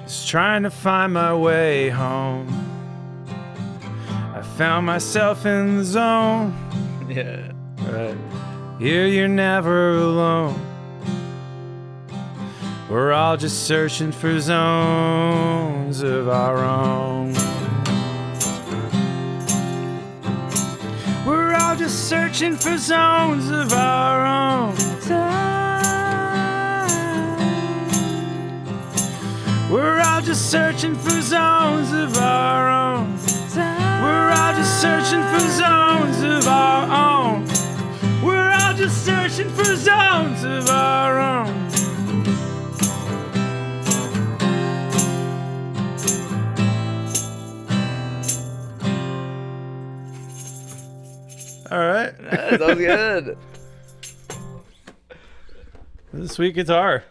Just trying to find my way home. I found myself in the zone. Yeah. Right. Here you're never alone. We're all just searching for zones of our own. We're all just searching for zones of our own. We're all just searching for zones of our own. We're all just searching for zones of our own. We're all just searching for zones of our own. All right. That was good. This is sweet guitar.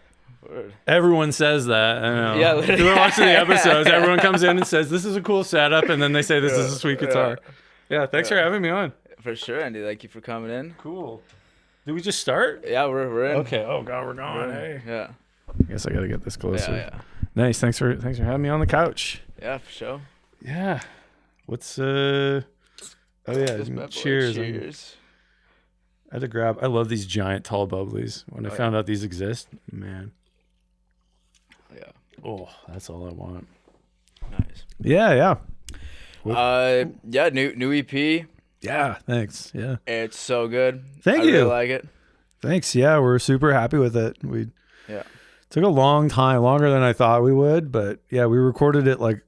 Word. Everyone says that. I know. Yeah, literally. Through watching the episodes, everyone comes in and says, this is a cool setup, and then they say, this is a sweet guitar. Yeah, thanks for having me on. For sure, Andy. Thank you for coming in. Cool. Did we just start? Yeah, we're in. Okay. Oh, God, we're going. Hey. Yeah. I guess I got to get this closer. Yeah. Nice. Thanks for having me on the couch. Yeah, for sure. Yeah. What's, oh, yeah. Cheers. Cheers. I had to grab, I love these giant tall bubblies. When I found out these exist, man. Yeah. Oh, that's all I want. Nice. Yeah. Yeah, new EP. Yeah, thanks. Yeah. It's so good. Thank I you. really like it. Thanks. Yeah, we're super happy with it. We Yeah. took a long time, longer than I thought we would, but yeah, we recorded it like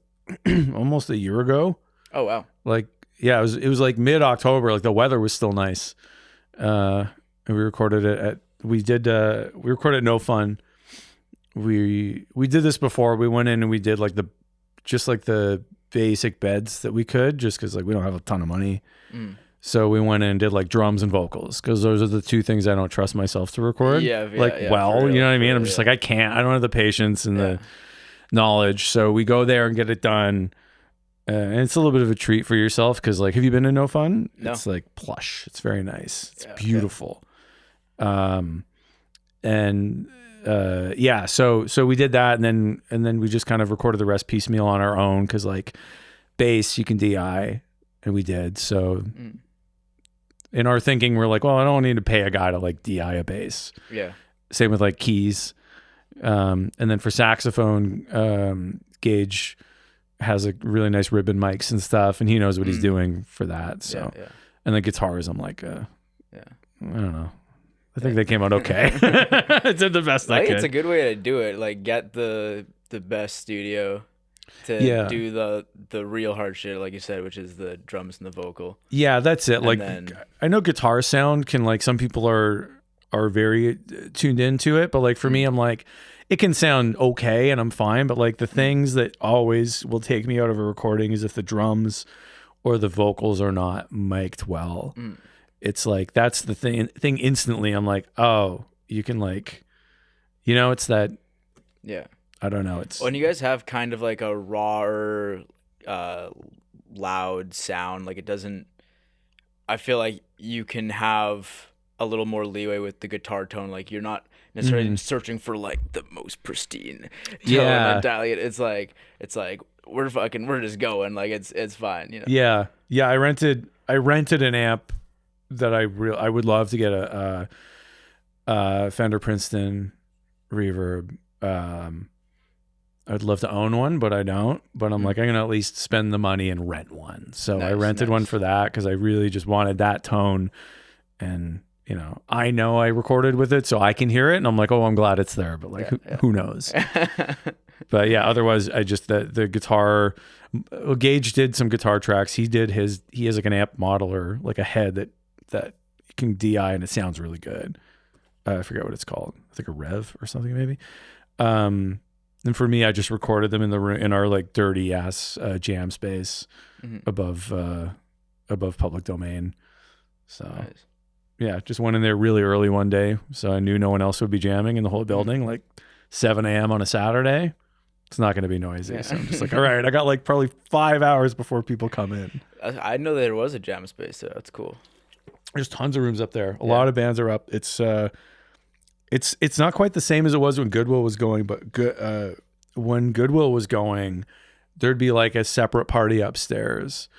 almost a year ago. Oh wow. Like, yeah, it was like mid-October, like the weather was still nice. And we recorded it we recorded No Fun. We did this before. We went in and we did like the basic beds that we could, just because like we don't have a ton of money. So we went in and did like drums and vocals, because those are the two things I don't trust myself to record. Yeah, you know real, what I mean? I'm just like, I can't. I don't have the patience and the knowledge. So we go there and get it done. And it's a little bit of a treat for yourself, because like, have you been to No Fun? No. It's like plush. It's very nice. It's Yeah, beautiful. So we did that, and then we just kind of recorded the rest piecemeal on our own, because like bass you can DI, and we did. So in our thinking, we're like, well, I don't need to pay a guy to like DI a bass. Yeah. Same with like keys. And then for saxophone, Gage has a really nice ribbon mics and stuff, and he knows what he's doing for that. So, and the guitars, I'm like, I don't know. I think they came out okay. I did the best I could. It's a good way to do it. Like, get the best studio to do the real hard shit, like you said, which is the drums and the vocal. Yeah, that's it. And like, then, I know guitar sound can, like, some people are very tuned into it, but like for me, I'm like, it can sound okay and I'm fine, but like the things that always will take me out of a recording is if the drums or the vocals are not mic'd well. It's like, that's the thing instantly. I'm like, oh, you can like, it's that. Yeah. I don't know. It's when you guys have kind of like a raw, loud sound, like it doesn't, I feel like you can have a little more leeway with the guitar tone. Like, you're not necessarily searching for like the most pristine tone and dialing it. It's like we're just going, like it's fine, Yeah. I rented an amp that I would love to get a Fender Princeton reverb. I'd love to own one, but I don't. But I'm like, I'm gonna at least spend the money and rent one. So I rented one for that, because I really just wanted that tone. And I know I recorded with it, so I can hear it, and I'm like, oh, I'm glad it's there. But like, who knows? But yeah, otherwise, I just the guitar. Well, Gage did some guitar tracks. He has like an amp modeler, like a head that can DI, and it sounds really good. I forget what it's called. I think a Rev or something maybe. And for me, I just recorded them in our like dirty ass jam space above public domain. So nice. Yeah, just went in there really early one day, so I knew no one else would be jamming in the whole building, like 7 a.m. on a Saturday. It's not going to be noisy. Yeah. So I'm just like, all right, I got like probably 5 hours before people come in. I know there was a jam space there. That's cool. There's tons of rooms up there. A lot of bands are up. It's not quite the same as it was when Goodwill was going, but when Goodwill was going, there'd be like a separate party upstairs,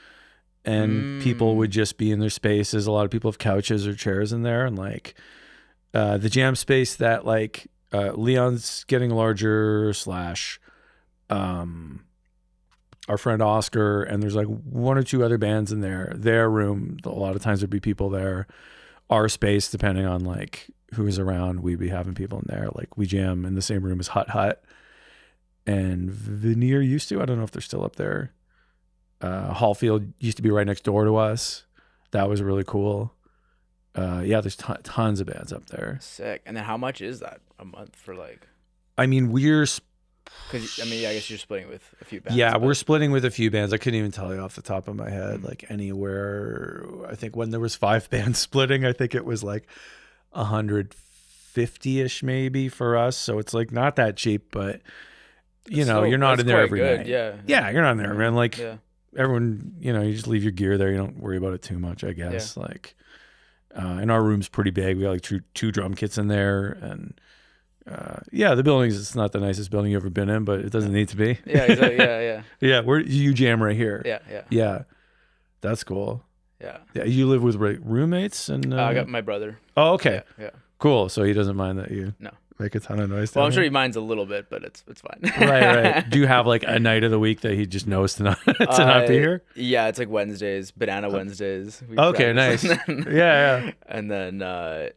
and people would just be in their spaces. A lot of people have couches or chairs in there, and like the jam space that like Leon's getting larger slash our friend Oscar, and there's like one or two other bands in there. Their room, a lot of times there'd be people there. Our space, depending on like who is around, we'd be having people in there. Like we jam in the same room as Hut and Veneer used to. I don't know if they're still up there. Hallfield used to be right next door to us. That was really cool. Yeah, there's tons of bands up there. Sick. And then how much is that a month for like? I mean, Because I guess you're splitting with a few bands. Yeah, we're splitting with a few bands. I couldn't even tell you off the top of my head, like anywhere. I think when there was 5 bands splitting, I think it was like 150-ish maybe for us. So it's like not that cheap, but you know, you're not in there every night. Yeah, you're not in there, man. Like everyone, you know, you just leave your gear there. You don't worry about it too much, I guess. Yeah. Like, and our room's pretty big. We got like two drum kits in there, and the building's, it's not the nicest building you've ever been in, but it doesn't need to be. Yeah, exactly. Yeah. Yeah, where you jam right here. Yeah. That's cool. Yeah. You live with roommates, and I got my brother. Oh, okay. Yeah. Cool. So he doesn't mind that you make a ton of noise. Well, I'm sure he minds a little bit, but it's fine. Right. Do you have like a night of the week that he just knows to not be here? Yeah, it's like Wednesdays, Banana Wednesdays. Okay, nice. Yeah. And then but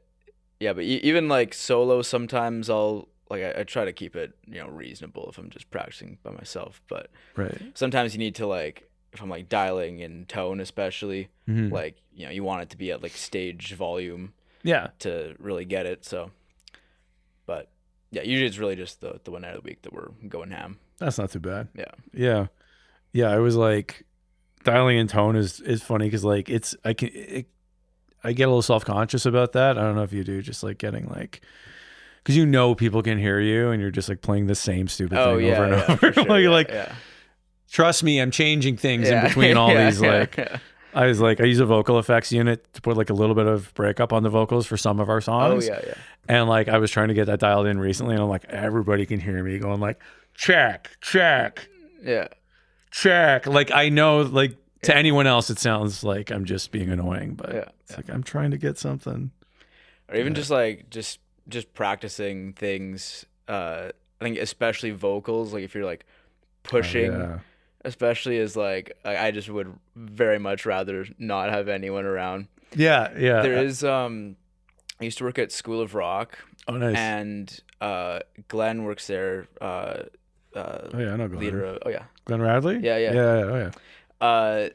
even like solo, sometimes I'll like I try to keep it, you know, reasonable if I'm just practicing by myself. But sometimes you need to like, if I'm like dialing in tone, especially like, you know, you want it to be at like stage volume. Yeah. To really get it. So, but yeah, usually it's really just the one night of the week that we're going ham. That's not too bad. Yeah. I was like, dialing in tone is funny because like I get a little self-conscious about that. I don't know if you do, just like getting like, because you know people can hear you and you're just like playing the same stupid thing over and over. Sure, trust me, I'm changing things in between all these like. I was like, I use a vocal effects unit to put like a little bit of breakup on the vocals for some of our songs. Oh yeah. And like I was trying to get that dialed in recently, and I'm like, everybody can hear me going like, check. Yeah. Check. Like I know, like to anyone else, it sounds like I'm just being annoying, but it's like I'm trying to get something. Or even just like just practicing things. I think especially vocals, like if you're like pushing. Especially as like I just would very much rather not have anyone around. Yeah. There is I used to work at School of Rock. Oh, nice. And Glenn works there. I know Glenn. Leader of, Glenn Radley? Yeah.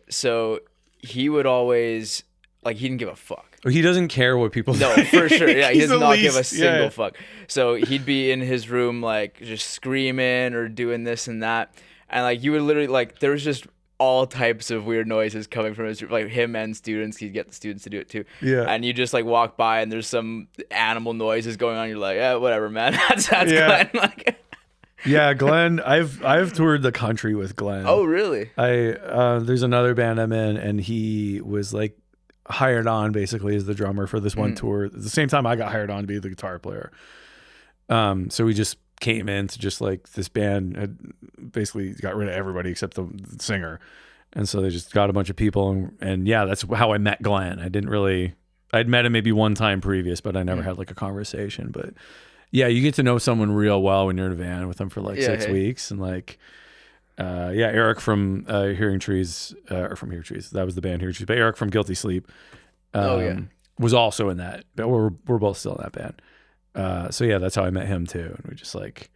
So he would always like, he didn't give a fuck. He doesn't care what people No, think. for sure. Yeah, he does not give a single fuck. So he'd be in his room like just screaming or doing this and that. And like you would literally like, there was just all types of weird noises coming from his, like him and students. He'd get the students to do it too. Yeah. And you just like walk by and there's some animal noises going on. You're like, whatever, man. That's Glenn. Like, yeah, Glenn. I've toured the country with Glenn. Oh, really? There's another band I'm in, and he was like hired on basically as the drummer for this one tour. At the same time, I got hired on to be the guitar player. So we just came in to just like, this band had basically got rid of everybody except the singer, and so they just got a bunch of people, and that's how I met Glenn. I'd met him maybe one time previous, but I never had like a conversation. But yeah, you get to know someone real well when you're in a van with them for like 6 weeks, and like Eric from Hearing Trees, or from Hearing Trees, that was the band Hearing Trees, but Eric from Guilty Sleep was also in that. But we're both still in that band. So yeah, that's how I met him too. And we just like,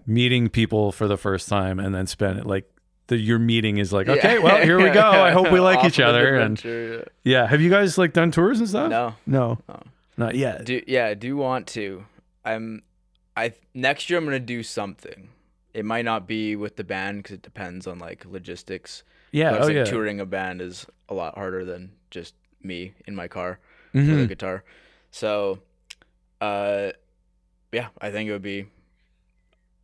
meeting people for the first time, and then spend it like your meeting is like, okay, well, here we go. I hope we like each other. And have you guys like done tours and stuff? No, not yet. Do want to. Next year I'm going to do something. It might not be with the band because it depends on like logistics. Yeah. Touring a band is a lot harder than just me in my car with a guitar. So, I think it would be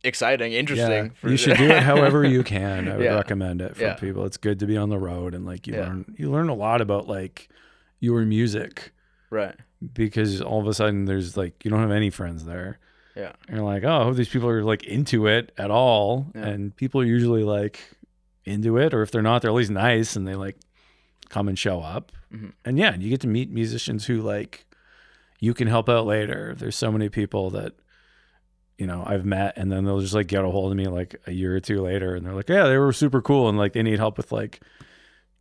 exciting, interesting. Yeah, you should do it however you can. I would recommend it for people. It's good to be on the road, and like you learn a lot about like your music, right? Because all of a sudden there's like, you don't have any friends there. Yeah. And you're like, oh, I hope these people are like into it at all. Yeah. And people are usually like into it, or if they're not, they're at least nice and they like come and show up. Mm-hmm. And yeah, you get to meet musicians who like you can help out later. There's so many people that, you know, I've met, and then they'll just like get a hold of me like a year or two later, and they're like, yeah, they were super cool, and like they need help with like,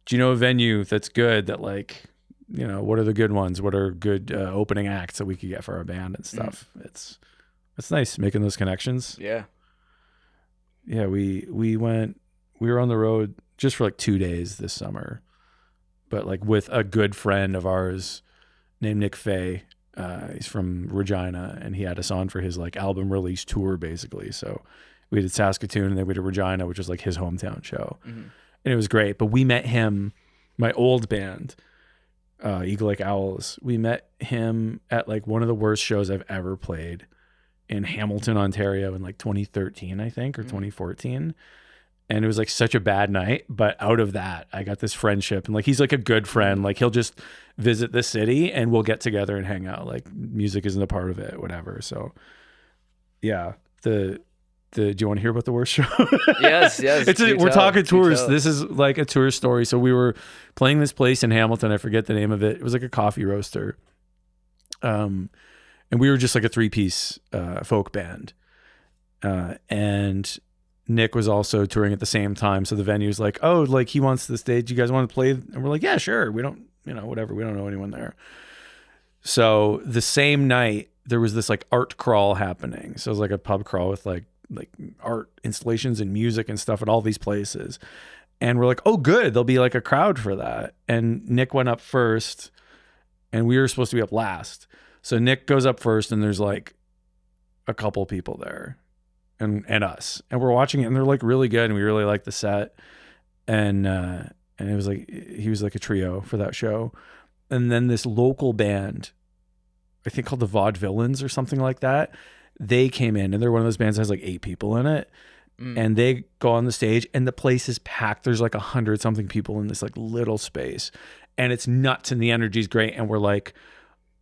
do you know a venue that's good that like, you know, what are the good ones? What are good opening acts that we could get for our band and stuff? It's nice making those connections. Yeah. Yeah, we were on the road just for like 2 days this summer, but like with a good friend of ours named Nick Fay. He's from Regina, and he had us on for his like album release tour, basically. So we did Saskatoon, and then we did Regina, which is like his hometown show, and it was great. But we met him, my old band, Eagle Lake Owls. We met him at like one of the worst shows I've ever played in Hamilton, Ontario, in like 2013, I think, or 2014. And it was like such a bad night, but out of that, I got this friendship, and like he's like a good friend. Like he'll just visit the city, and we'll get together and hang out. Like music isn't a part of it, whatever. So, yeah. Do you want to hear about the worst show? Yes. We're talking tours. This is like a tour story. So we were playing this place in Hamilton. I forget the name of it. It was like a coffee roaster. And we were just like a 3-piece folk band, and Nick was also touring at the same time. So the venue's like, oh, like he wants the stage. You guys want to play? And we're like, yeah, sure. We don't, you know, whatever. We don't know anyone there. So the same night there was this like art crawl happening. So it was like a pub crawl with like art installations and music and stuff at all these places. And we're like, oh, good. There'll be like a crowd for that. And Nick went up first, and we were supposed to be up last. So Nick goes up first, and there's like a couple people there. And us, and we're watching it, and they're like really good, and we really like the set, and it was like he was like a trio for that show, and then this local band, I think called the Vaudevillains or something like that, they came in, and they're one of those bands that has like 8 people in it, and they go on the stage, and the place is packed. There's like 100 something people in this like little space, and it's nuts, and the energy's great, and we're like,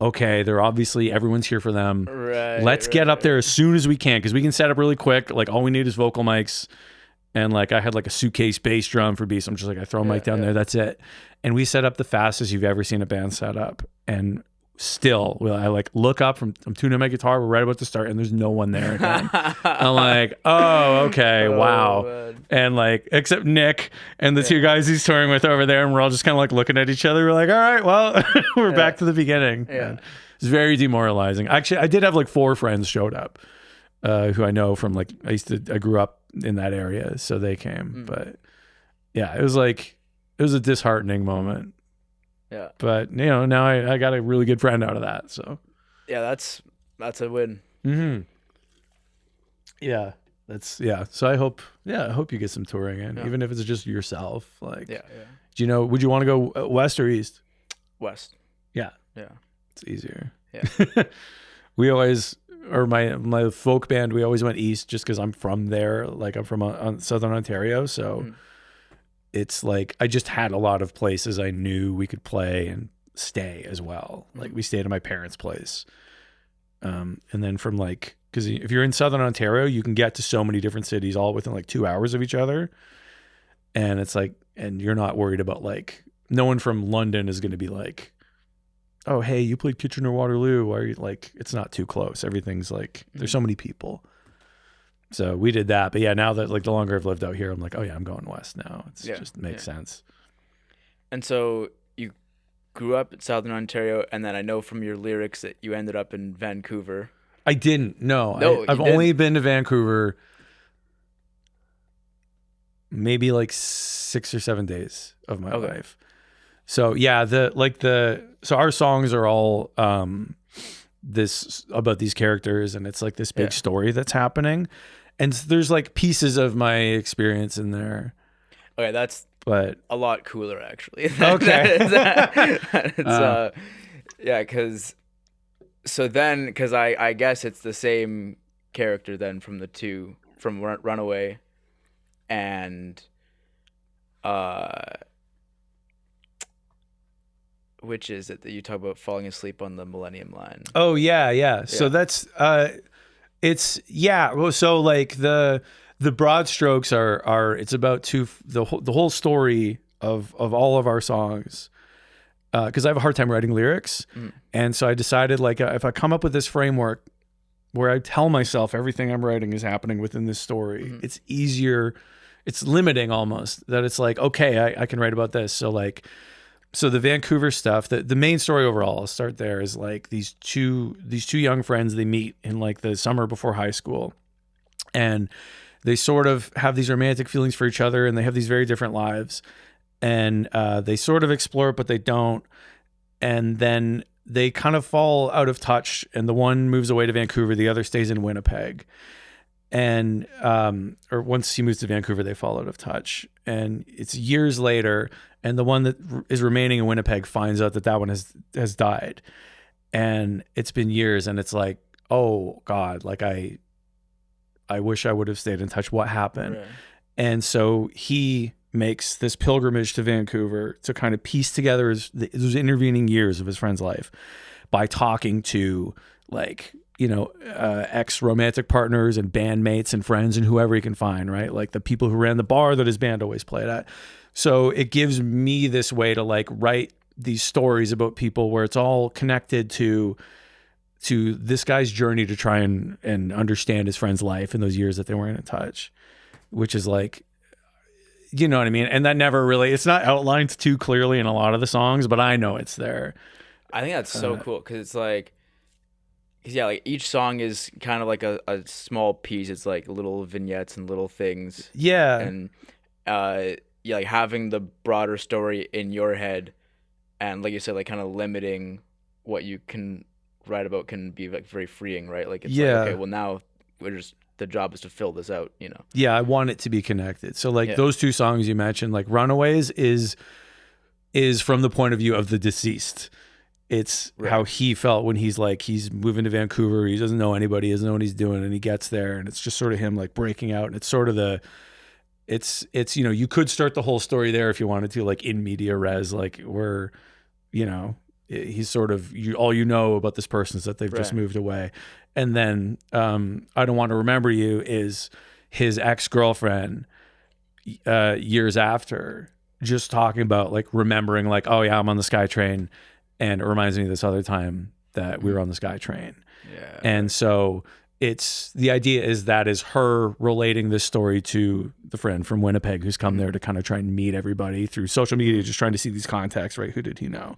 okay, they're obviously, everyone's here for them. Right. Let's get up there as soon as we can, because we can set up really quick. Like all we need is vocal mics, and like I had like a suitcase bass drum for beats. I'm just like, I throw a mic down there, that's it. And we set up the fastest you've ever seen a band set up. And still, I like look up I'm tuning my guitar. We're right about to start, and there's no one there again. I'm like, oh, okay, wow. Man. And like, except Nick and the 2 guys he's touring with over there, and we're all just kind of like looking at each other. We're like, all right, well, we're back to the beginning. Yeah. It's very demoralizing. Actually, I did have like 4 friends showed up who I know from like, I grew up in that area, so they came. But yeah, it was a disheartening moment. Yeah. But you know, now I got a really good friend out of that. So yeah, that's a win. Mm-hmm. Yeah. So I hope you get some touring in, even if it's just yourself. Like, do you know, would you want to go west or east? West. Yeah. Yeah. It's easier. Yeah. We always, or my folk band, we always went east just because I'm from there. Like I'm from Southern Ontario. So it's like, I just had a lot of places I knew we could play and stay as well. Like we stayed at my parents' place. And then from like, because if you're in Southern Ontario, you can get to so many different cities all within like 2 hours of each other. And it's like, and you're not worried about like, no one from London is going to be like, oh, hey, you played Kitchener-Waterloo. Why are you like, it's not too close. Everything's like, there's so many people. So we did that. But yeah, now that like the longer I've lived out here, I'm like, oh yeah, I'm going west now. It just makes sense. And so you grew up in Southern Ontario, and then I know from your lyrics that you ended up in Vancouver. I didn't. No, I've only been to Vancouver maybe like 6 or 7 days of my life. So yeah, so our songs are all this about these characters, and it's like this big story that's happening, and there's like pieces of my experience in there. Okay, but a lot cooler actually. Okay. Yeah, because I guess it's the same character then from the two from Runaway, and which is it that you talk about falling asleep on the Millennium Line? Oh yeah. So that's Well, so like the broad strokes are it's about the whole story of all of our songs, because I have a hard time writing lyrics, and so I decided, like, if I come up with this framework where I tell myself everything I'm writing is happening within this story, it's easier. It's limiting almost, that it's like, okay, I can write about this. So like, so the Vancouver stuff, the main story overall, I'll start there, is like these two young friends, they meet in like the summer before high school, and they sort of have these romantic feelings for each other, and they have these very different lives, and they sort of explore it, but they don't. And then they kind of fall out of touch, and the one moves away to Vancouver, the other stays in Winnipeg. And or once he moves to Vancouver, they fall out of touch, and it's years later, and the one that is remaining in Winnipeg finds out that one has died, and it's been years, and it's like, oh God, like I wish I would have stayed in touch. What happened? Right. And so he makes this pilgrimage to Vancouver to kind of piece together those intervening years of his friend's life by talking to, like, ex-romantic partners and bandmates and friends and whoever he can find, right? Like the people who ran the bar that his band always played at. So it gives me this way to like write these stories about people where it's all connected to this guy's journey to try and understand his friend's life in those years that they weren't in touch, which is like, you know what I mean? And that never really, it's not outlined too clearly in a lot of the songs, but I know it's there. I think that's so cool, because it's like, like each song is kind of like a small piece. It's like little vignettes and little things. Yeah. And like having the broader story in your head, and like you said, like kind of limiting what you can write about can be like very freeing, right? Like, it's like, okay, well now the job is to fill this out, Yeah, I want it to be connected. So like those two songs you mentioned, like Runaways is from the point of view of the deceased. It's how he felt when he's moving to Vancouver. He doesn't know anybody, doesn't know what he's doing, and he gets there, and it's just sort of him like breaking out. And it's sort of it's you could start the whole story there if you wanted to, like in media res, like where, he's sort of, all you know about this person is that they've just moved away. And then I Don't Want to Remember You is his ex-girlfriend years after, just talking about like remembering, like, oh yeah, I'm on the SkyTrain. And it reminds me of this other time that we were on the SkyTrain. Yeah. And so the idea is her relating this story to the friend from Winnipeg who's come there to kind of try and meet everybody through social media, just trying to see these contacts, right? Who did he know?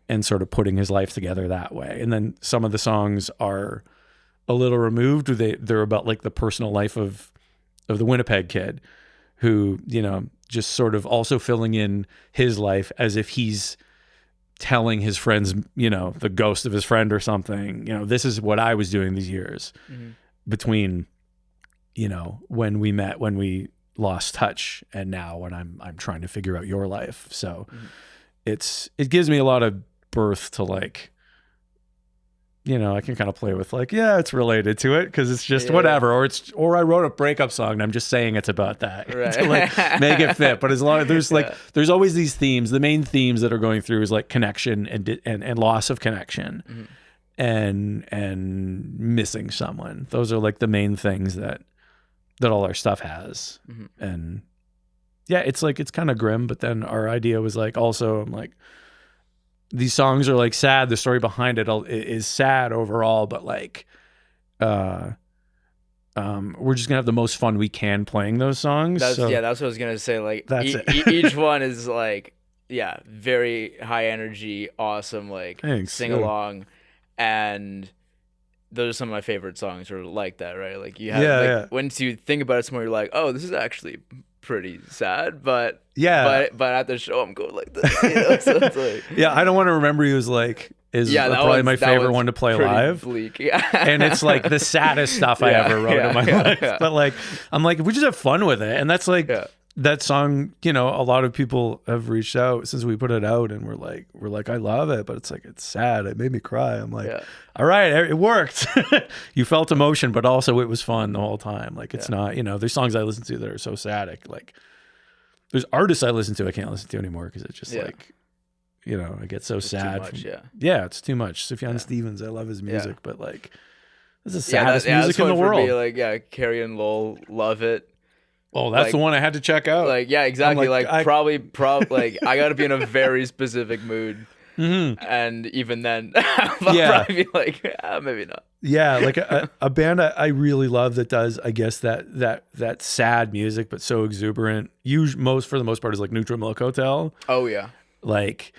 And sort of putting his life together that way. And then some of the songs are a little removed. They're about like the personal life of the Winnipeg kid who, just sort of also filling in his life as if he's telling his friends, the ghost of his friend or something, this is what I was doing these years between, when we met, when we lost touch, and now when I'm trying to figure out your life. So it gives me a lot of birth to, like, I can kind of play with like, yeah, it's related to it because it's just whatever, or I wrote a breakup song and I'm just saying it's about that to like make it fit. But as long as there's there's always these themes. The main themes that are going through is like connection and loss of connection, and missing someone. Those are like the main things that all our stuff has. And yeah, it's like, it's kind of grim, but then our idea was like, also, I'm like, these songs are like sad. The story behind it is sad overall, but like, we're just gonna have the most fun we can playing those songs. That's what I was gonna say. Like, each one is like, very high energy, awesome, like sing along, and those are some of my favorite songs are like that, right? Like you have, once you think about it some more, you're like, oh, this is actually pretty sad, but at the show I'm going like this, so it's like, I Don't Want to Remember You is probably my favorite one to play live. Bleak. And it's like the saddest stuff I ever wrote in my life. But like, I'm like, we just have fun with it, and that's like that song. A lot of people have reached out since we put it out, and we're like, I love it, but it's like, it's sad. It made me cry. I'm like, all right, it worked. You felt emotion, but also it was fun the whole time. Like, it's not, there's songs I listen to that are so sad. Like, there's artists I listen to I can't listen to anymore because it's just like, I get so sad. Too much, it's too much. Sufjan Stevens, I love his music, but like, This is the saddest music in the for me, world. like, yeah, Carrie and Lowell, love it. Oh, that's like, the one I had to check out. Like, yeah, exactly. Probably, like, I gotta be in a Mm-hmm. very specific mood. And even then, I'll probably be like, maybe not. Yeah, like a band I really love that does, I guess, that sad music, but so exuberant. For the most part, is like Neutral Milk Hotel. Oh yeah. Like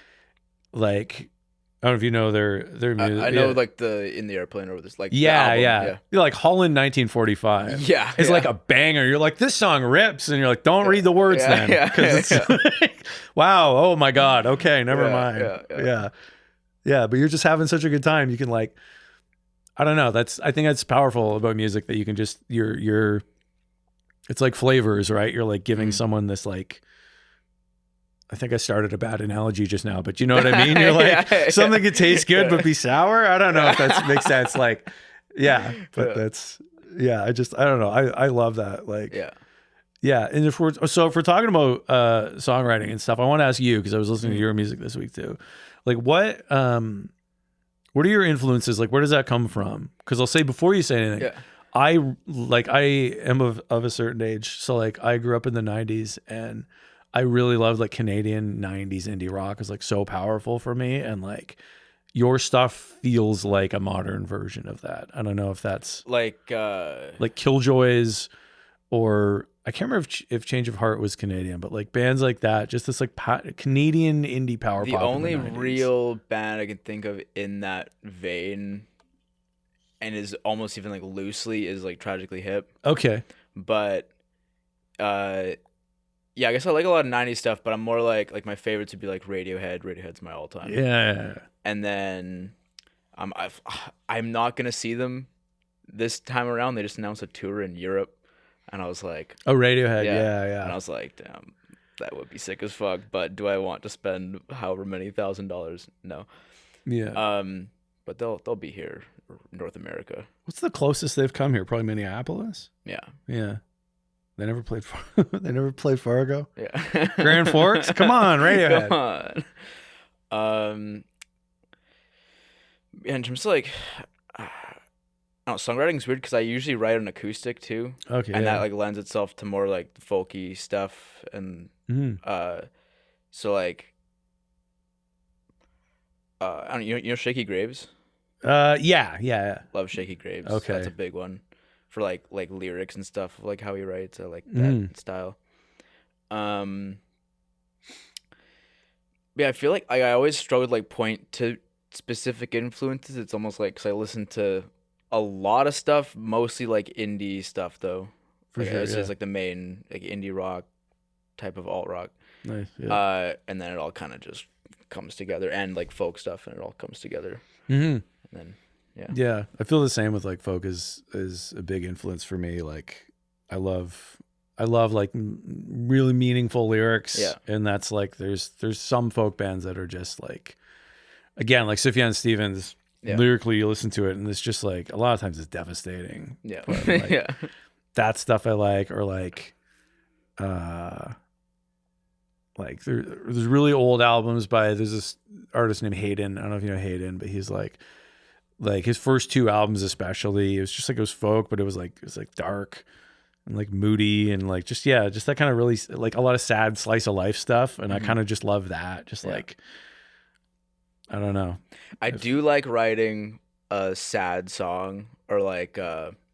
I don't know if you know their music. I know like the In the Airplane or this like the yeah, album. yeah. You're like Holland 1945. Yeah, it's like a banger. You're like, this song rips, and you're like, don't read the words then, because it's like, wow, oh my god, okay, never mind. Yeah. But you're just having such a good time. You can like, I don't know. I think that's powerful about music, that you can just you're. It's like flavors, right? You're like giving someone this like. I think I started a bad analogy just now, but you know what I mean? You're like, something could taste good but be sour. I don't know if that makes sense. Like, yeah, but I don't know. I love that. Like, yeah. And if we're talking about songwriting and stuff, I want to ask you, because I was listening to your music this week too. Like, what are your influences? Like, where does that come from? Because I'll say, before you say anything, I am of a certain age. So like, I grew up in the 90s, and I really loved like Canadian 90s indie rock. Is like so powerful for me, and like your stuff feels like a modern version of that. I don't know if that's like Killjoys, or I can't remember if Change of Heart was Canadian, but like bands like that, just this like Canadian indie power pop. The only real band I can think of in that vein, and is almost even like loosely, is like Tragically Hip. Okay. But yeah, I guess I like a lot of 90s stuff, but I'm more like my favorites would be like Radiohead. Radiohead's my all-time. Yeah. And then I'm not going to see them this time around. They just announced a tour in Europe, and I was like... Oh, Radiohead, yeah. And I was like, damn, that would be sick as fuck, but do I want to spend however many $1,000? No. Yeah. But they'll be here, North America. What's the closest they've come here? Probably Minneapolis? Yeah. Yeah. They never played Fargo. Yeah. Grand Forks. Come on, Radiohead. Come on. In terms of like, I don't know, songwriting's weird because I usually write on acoustic too. Okay. And that like lends itself to more like folky stuff, and so like, I don't know, you know Shaky Graves. Yeah. Love Shaky Graves. Okay. That's a big one. For like lyrics and stuff, like how he writes, I like that style. Yeah, I feel like I always struggle to like point to specific influences. It's almost like, because I listen to a lot of stuff, mostly like indie stuff though. For like, sure, it's just like the main like indie rock type of alt rock. Nice. Yeah. And then it all kind of just comes together, and like folk stuff, and it all comes together. And then. Yeah, I feel the same with like folk is a big influence for me. Like I love like really meaningful lyrics. Yeah. And that's like, there's some folk bands that are just like, again, like Sufjan Stevens, lyrically you listen to it and it's just like, a lot of times it's devastating. Yeah. But, like, that stuff I like, or like there's really old albums there's this artist named Hayden. I don't know if you know Hayden, but he's like his first two albums especially, it was just like, it was folk, but it was like dark and like moody, and like just that kind of really like a lot of sad slice of life stuff, and I kind of just love that. Just like, I don't know. I do like writing a sad song, or like not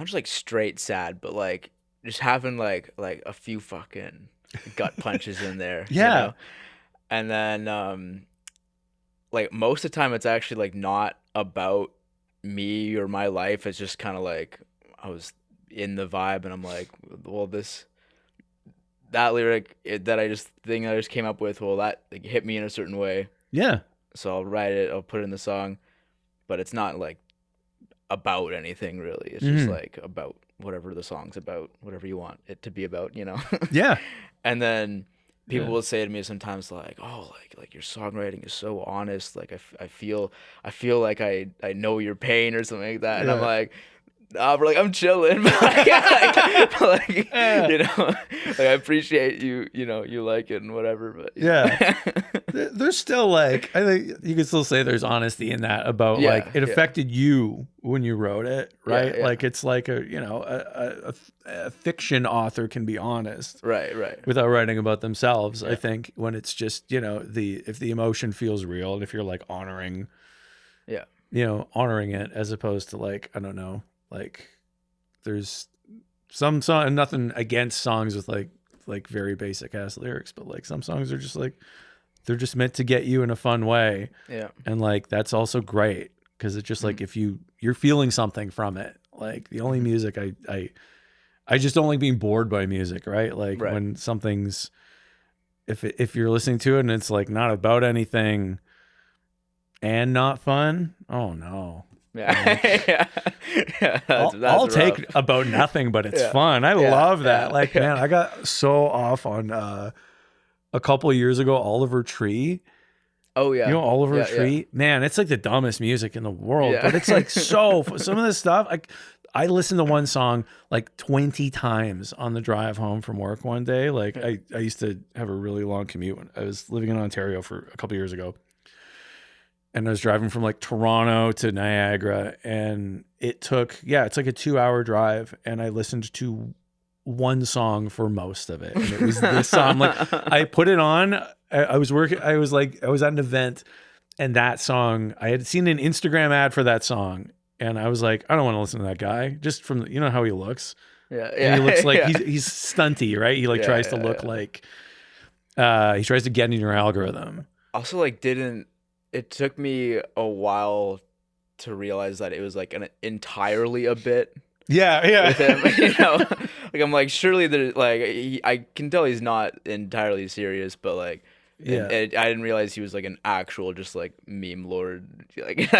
just like straight sad, but like just having like a few fucking gut punches in there. Yeah. You know? And then like most of the time it's actually like not about me or my life. It's just kind of like I was in the vibe, and I'm like, well, that lyric that I just came up with, well, that like hit me in a certain way. Yeah. So I'll write it, I'll put it in the song, but it's not like about anything really. It's just like about whatever the song's about, whatever you want it to be about, you know? Yeah. And then people will say to me sometimes like, oh, like your songwriting is so honest. Like I feel like I know your pain or something like that. And I'm like, But like I'm chilling. But like, Yeah. you know, like I appreciate you. You know, you like it and whatever. But Yeah. There's still like, I think you can still say there's honesty in that about like it affected you when you wrote it, right? Yeah. Like it's like a fiction author can be honest, Right. without writing about themselves. Yeah. I think when it's just if the emotion feels real and if you're like honoring it as opposed to like, I don't know, like there's some song, and nothing against songs with like very basic ass lyrics, but like some songs are just like they're just meant to get you in a fun way. Yeah. And like that's also great because it's just like if you're feeling something from it. Like the only music I just don't like being bored by music, right? Like when something's if you're listening to it and it's like not about anything and not fun, oh no. Yeah. I'll take about nothing, but it's fun. I love that. Like, man, I got so off on a couple of years ago, Oliver Tree. Oh yeah. You know Oliver Tree? Man, it's like the dumbest music in the world, but it's like some of this stuff. I listened to one song like 20 times on the drive home from work one day. Like I used to have a really long commute when I was living in Ontario for a couple of years ago. And I was driving from like Toronto to Niagara, and it's like a 2-hour drive. And I listened to one song for most of it. And it was this song. Like I put it on. I was at an event, and that song, I had seen an Instagram ad for that song. And I was like, I don't want to listen to that guy just from, how he looks. Yeah. And he looks like he's stunty, right? He like tries to look like, he tries to get in your algorithm. Also like it took me a while to realize that it was like entirely a bit. Yeah. With him, like I'm like, surely there, like I can tell he's not entirely serious, but like, I didn't realize he was like an actual just like meme lord, like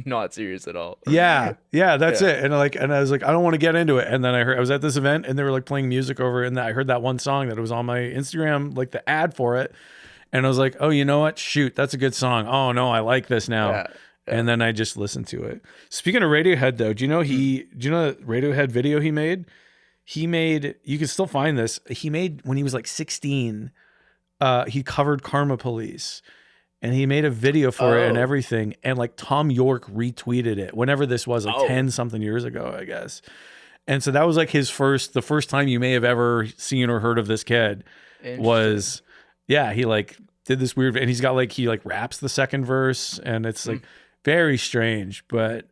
not serious at all. Yeah, that's it. And I was like, I don't want to get into it. And then I was at this event, and they were like playing music over, and I heard that one song that was on my Instagram, like the ad for it. And I was like, oh, you know what? Shoot, that's a good song. Oh, no, I like this now. Yeah. And then I just listened to it. Speaking of Radiohead, though, do you know the Radiohead video he made? You can still find this. He made, when he was like 16, he covered Karma Police. And he made a video for it and everything. And like Tom York retweeted it whenever this was, like 10 something years ago, I guess. And so that was like the first time you may have ever seen or heard of this kid was... Yeah, he like did this weird, and he's got like, he like raps the second verse, and it's like very strange, but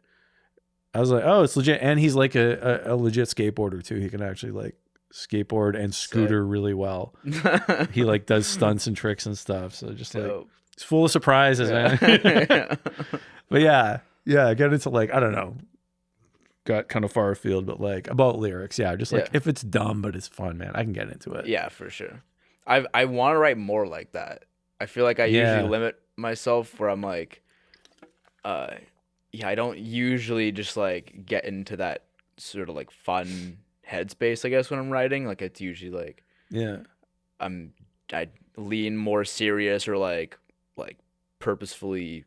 I was like, oh, it's legit. And he's like a legit skateboarder too. He can actually like skateboard and scooter really well. He like does stunts and tricks and stuff. So just like, it's full of surprises, man. But yeah, get into like, I don't know, got kind of far afield, but like about lyrics. Yeah, just like if it's dumb, but it's fun, man, I can get into it. Yeah, for sure. I want to write more like that. I feel like I usually limit myself where I'm like, I don't usually just like get into that sort of like fun headspace, I guess, when I'm writing. Like it's usually like, I lean more serious or like purposefully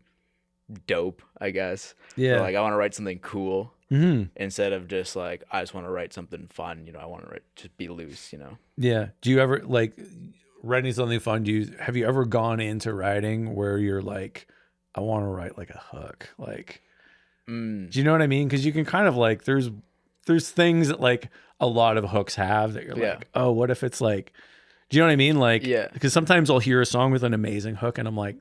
dope, I guess. Yeah. Or like I want to write something cool instead of just like, I just want to write something fun. I want to just be loose, Yeah. Do you ever like writing something fun? Have you ever gone into writing where you're like, I want to write like a hook? Like, do you know what I mean? Cause you can kind of like, there's things that like a lot of hooks have that you're like, oh, what if it's like, do you know what I mean? Like, because sometimes I'll hear a song with an amazing hook and I'm like,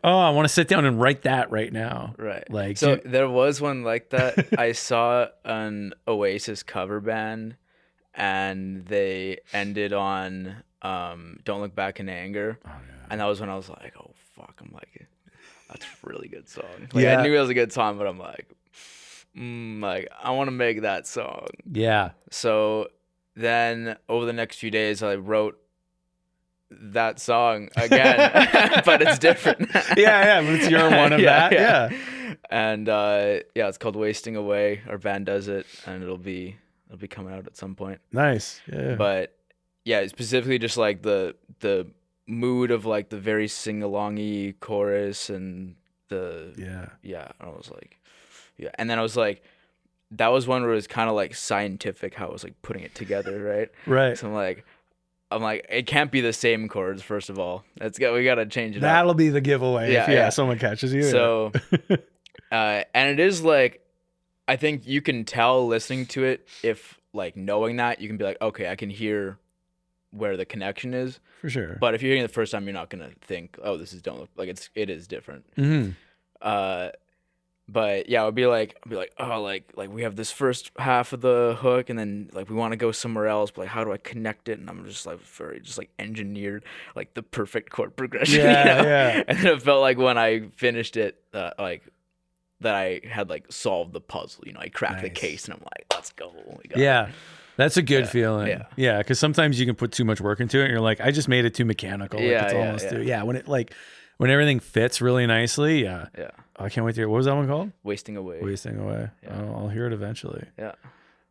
oh, I want to sit down and write that right now. Right. Like, so there was one like that. I saw an Oasis cover band, and they ended on "Don't Look Back in Anger," and that was when I was like, oh fuck, I'm like, that's a really good song. Like I knew it was a good song, but I'm like, like I want to make that song. Yeah. So then over the next few days, I wrote that song again, but it's different. But it's your one of that. Yeah. And it's called Wasting Away. Our band does it, and it'll be coming out at some point. Nice. Yeah. But it's specifically just like the mood of like the very sing-alongy chorus and I was like, yeah. And then I was like, that was one where it was kind of like scientific how I was like putting it together, right? Right. So I'm like, it can't be the same chords. First of all, we gotta change it That'll up. be the giveaway. Yeah, Someone catches you. So, and it is like, I think you can tell listening to it, if like knowing that, you can be like, okay, I can hear where the connection is. For sure. But if you're hearing it the first time, you're not gonna think, oh, this is don't look like it is different. But yeah, I'll be like, oh, like we have this first half of the hook, and then like we want to go somewhere else, but like how do I connect it? And I'm just like very just like engineered like the perfect chord progression. Yeah. And then it felt like when I finished it, like that I had like solved the puzzle. I cracked the case, and I'm like, let's go. That's a good feeling. Yeah, because sometimes you can put too much work into it, and you're like, I just made it too mechanical. When everything fits really nicely. Yeah. I can't wait to hear. What was that one called? Wasting Away. Yeah. I'll hear it eventually.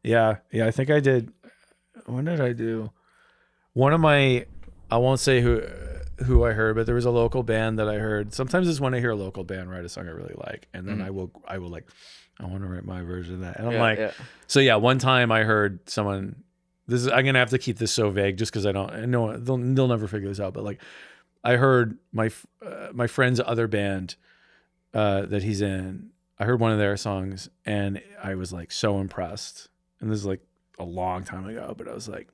Yeah. I think I did. When did I do? One of my, I won't say who I heard, but there was a local band that I heard. Sometimes it's when I hear a local band write a song I really like, and then I will like, I want to write my version of that. And I'm so yeah. One time I heard someone. I'm gonna have to keep this so vague, just because I know they'll never figure this out. But like, I heard my friend's other band that he's in. I heard one of their songs, and I was like so impressed. And this is like a long time ago, but I was like,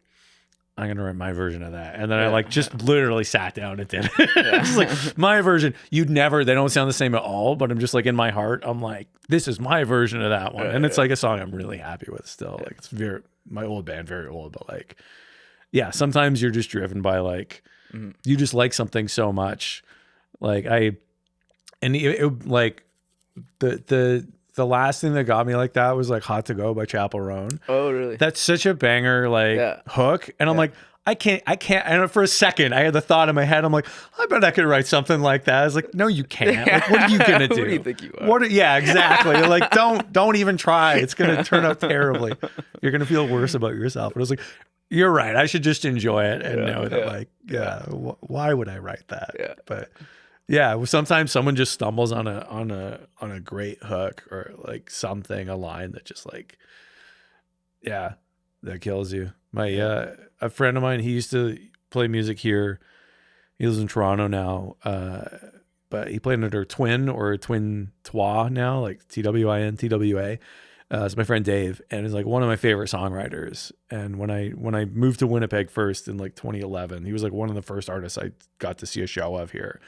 I'm gonna write my version of that. And then I like just literally sat down and did it. It's like my version. They don't sound the same at all, but I'm just like in my heart, I'm like, this is my version of that one. And it's like a song I'm really happy with still. Like it's my old band, very old, but like, yeah, sometimes you're just driven by like, you just like something so much. Like the last thing that got me like that was like Hot to Go by Chapel Roan. Oh, really? That's such a banger, hook. And I'm like, I can't. And for a second, I had the thought in my head, I'm like, I bet I could write something like that. I was like, no, you can't. Like, what are you going to do? Who do you think you are? Yeah, exactly. Like, don't even try. It's going to turn out terribly. You're going to feel worse about yourself. But I was like, you're right. I should just enjoy it and know that why would I write that? Yeah. But yeah, sometimes someone just stumbles on a great hook or like something, a line that just like, that kills you. A friend of mine, he used to play music here. He lives in Toronto now, but he played under Twin or Twin Twa now, like TWIN, TWA. It's my friend Dave, and he's like one of my favorite songwriters. And when I moved to Winnipeg first in like 2011, he was like one of the first artists I got to see a show of here.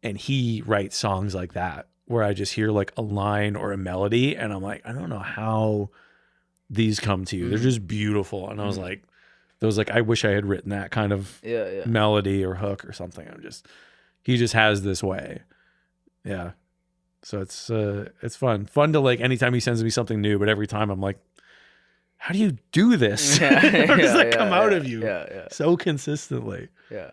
And he writes songs like that where I just hear like a line or a melody, and I'm like, I don't know how these come to you. They're just beautiful. And I was like, I wish I had written that kind of melody or hook or something. He just has this way. Yeah. So it's fun to like, anytime he sends me something new, but every time I'm like, how do you do this? How does that come out of you so consistently? Yeah.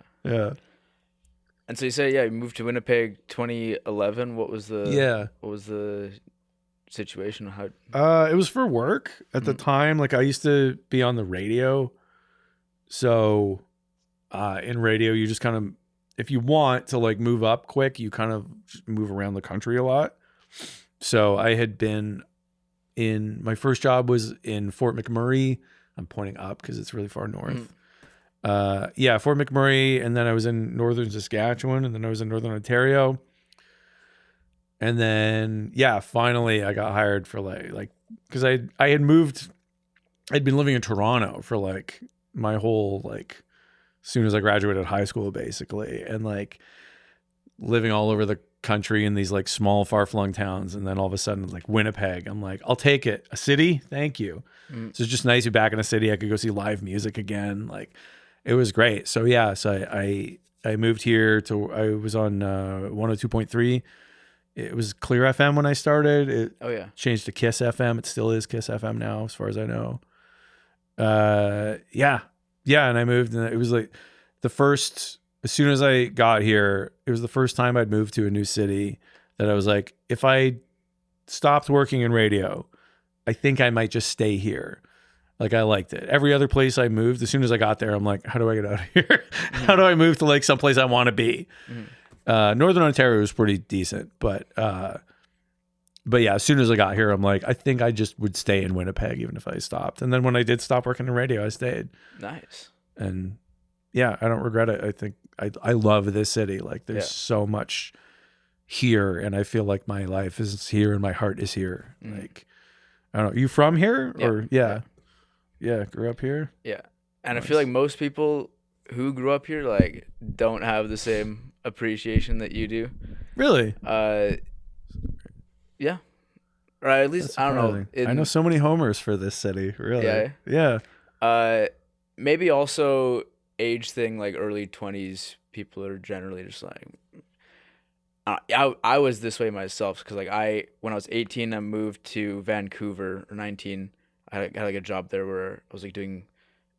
And so you say, you moved to Winnipeg 2011. What was the situation? How? It was for work at the time. Like I used to be on the radio. So in radio, you just kind of, if you want to like move up quick, you kind of move around the country a lot. So I had been my first job was in Fort McMurray. I'm pointing up because it's really far north. Fort McMurray, and then I was in northern Saskatchewan, and then I was in northern Ontario. And then finally I got hired for like because I had moved, I'd been living in Toronto for like my whole like as soon as I graduated high school basically, and like living all over the country in these like small far-flung towns, and then all of a sudden like Winnipeg, I'm like, I'll take it. A city, thank you. So it's just nice to be back in a city. I could go see live music again. Like it was great. So I moved here I was on 102.3. It was Clear FM when I started. It changed to Kiss FM. It still is Kiss FM now, as far as I know. And I moved, and it was like as soon as I got here, it was the first time I'd moved to a new city that I was like, if I stopped working in radio, I think I might just stay here. Like I liked it. Every other place I moved, as soon as I got there, I'm like, how do I get out of here? How do I move to like someplace I want to be? Northern Ontario was pretty decent, but yeah, as soon as I got here, I'm like, I think I just would stay in Winnipeg even if I stopped. And then when I did stop working in radio, I stayed. Nice. And yeah, I don't regret it. I think I love this city. Like there's so much here, and I feel like my life is here and my heart is here. Like, I don't know. You from here or yeah, grew up here. Yeah, and nice. I feel like most people who grew up here like don't have the same appreciation that you do. Really? Yeah. Right. At least I don't know. I know so many homers for this city. Really. Yeah. Maybe also age thing, like early 20s, people are generally just like. I was this way myself because like when I was 18, I moved to Vancouver, or 19. I had like a job there where I was like doing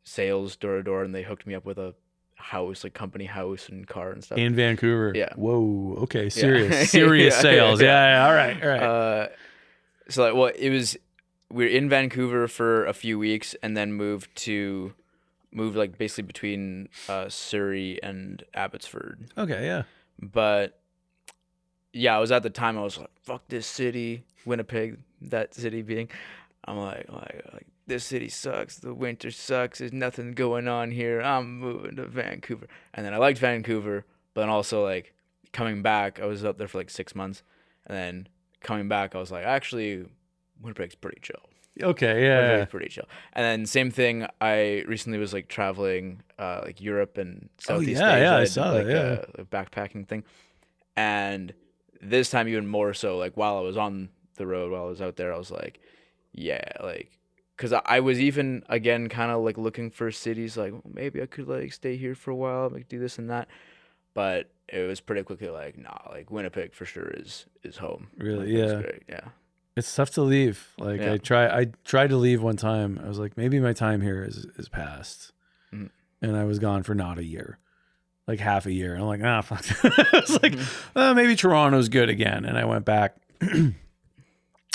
sales door to door, and they hooked me up with a house, like company house and car and stuff in Vancouver. Yeah. Whoa. Okay. Serious sales. Yeah. All right. So like, well, we were in Vancouver for a few weeks, and then moved like basically between Surrey and Abbotsford. Okay. Yeah. But yeah, I was at the time I was like, fuck this city, Winnipeg, that city being. I'm like this city sucks. The winter sucks. There's nothing going on here. I'm moving to Vancouver. And then I liked Vancouver, but then also like coming back, I was up there for like 6 months, and then coming back, I was like, actually, Winnipeg's pretty chill. Okay, yeah. Winnipeg's pretty chill. And then same thing. I recently was like traveling like Europe and Southeast Asia. Yeah, I saw that. A backpacking thing, and this time even more so. Like while I was on the road, while I was out there, I was like, yeah, like. Because I was even, again, kind of like looking for cities, like, well, maybe I could like stay here for a while, like do this and that. But it was pretty quickly like, nah, like Winnipeg for sure is home. Really? Like, yeah. Great. Yeah. It's tough to leave. Like I tried to leave one time. I was like, maybe my time here is past. Mm-hmm. And I was gone for not a year, like half a year. And I'm like, fuck. I was like, maybe Toronto's good again. And I went back and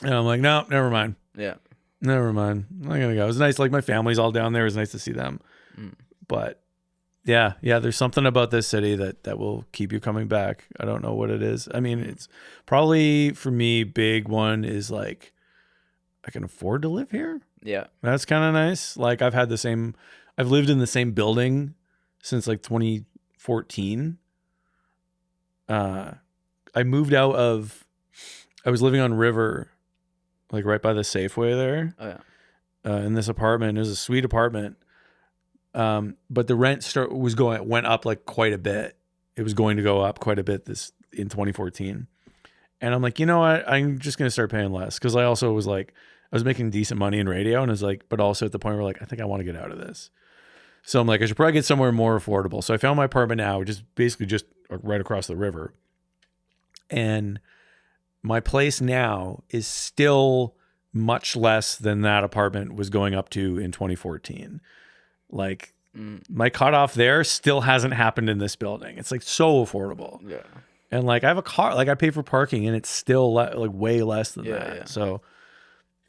I'm like, no, never mind. Yeah. Never mind. I'm not gonna go. It was nice. Like my family's all down there. It was nice to see them. But yeah. There's something about this city that will keep you coming back. I don't know what it is. I mean, it's probably for me. Big one is like I can afford to live here. Yeah, that's kind of nice. Like I've lived in the same building since like 2014. I moved out of. I was living on River. Like right by the Safeway there. Oh yeah. In this apartment, it was a sweet apartment. But the rent went up like quite a bit. It was going to go up quite a bit in 2014. And I'm like, you know what? I'm just gonna start paying less because I also was like, I was making decent money in radio, and I was like, but also at the point where like, I think I want to get out of this. So I'm like, I should probably get somewhere more affordable. So I found my apartment now, which is basically just right across the river. And my place now is still much less than that apartment was going up to in 2014. Like my cutoff there still hasn't happened in this building. It's like so affordable. Yeah. And like I have a car, like I pay for parking, and it's still like way less than that. Yeah. So,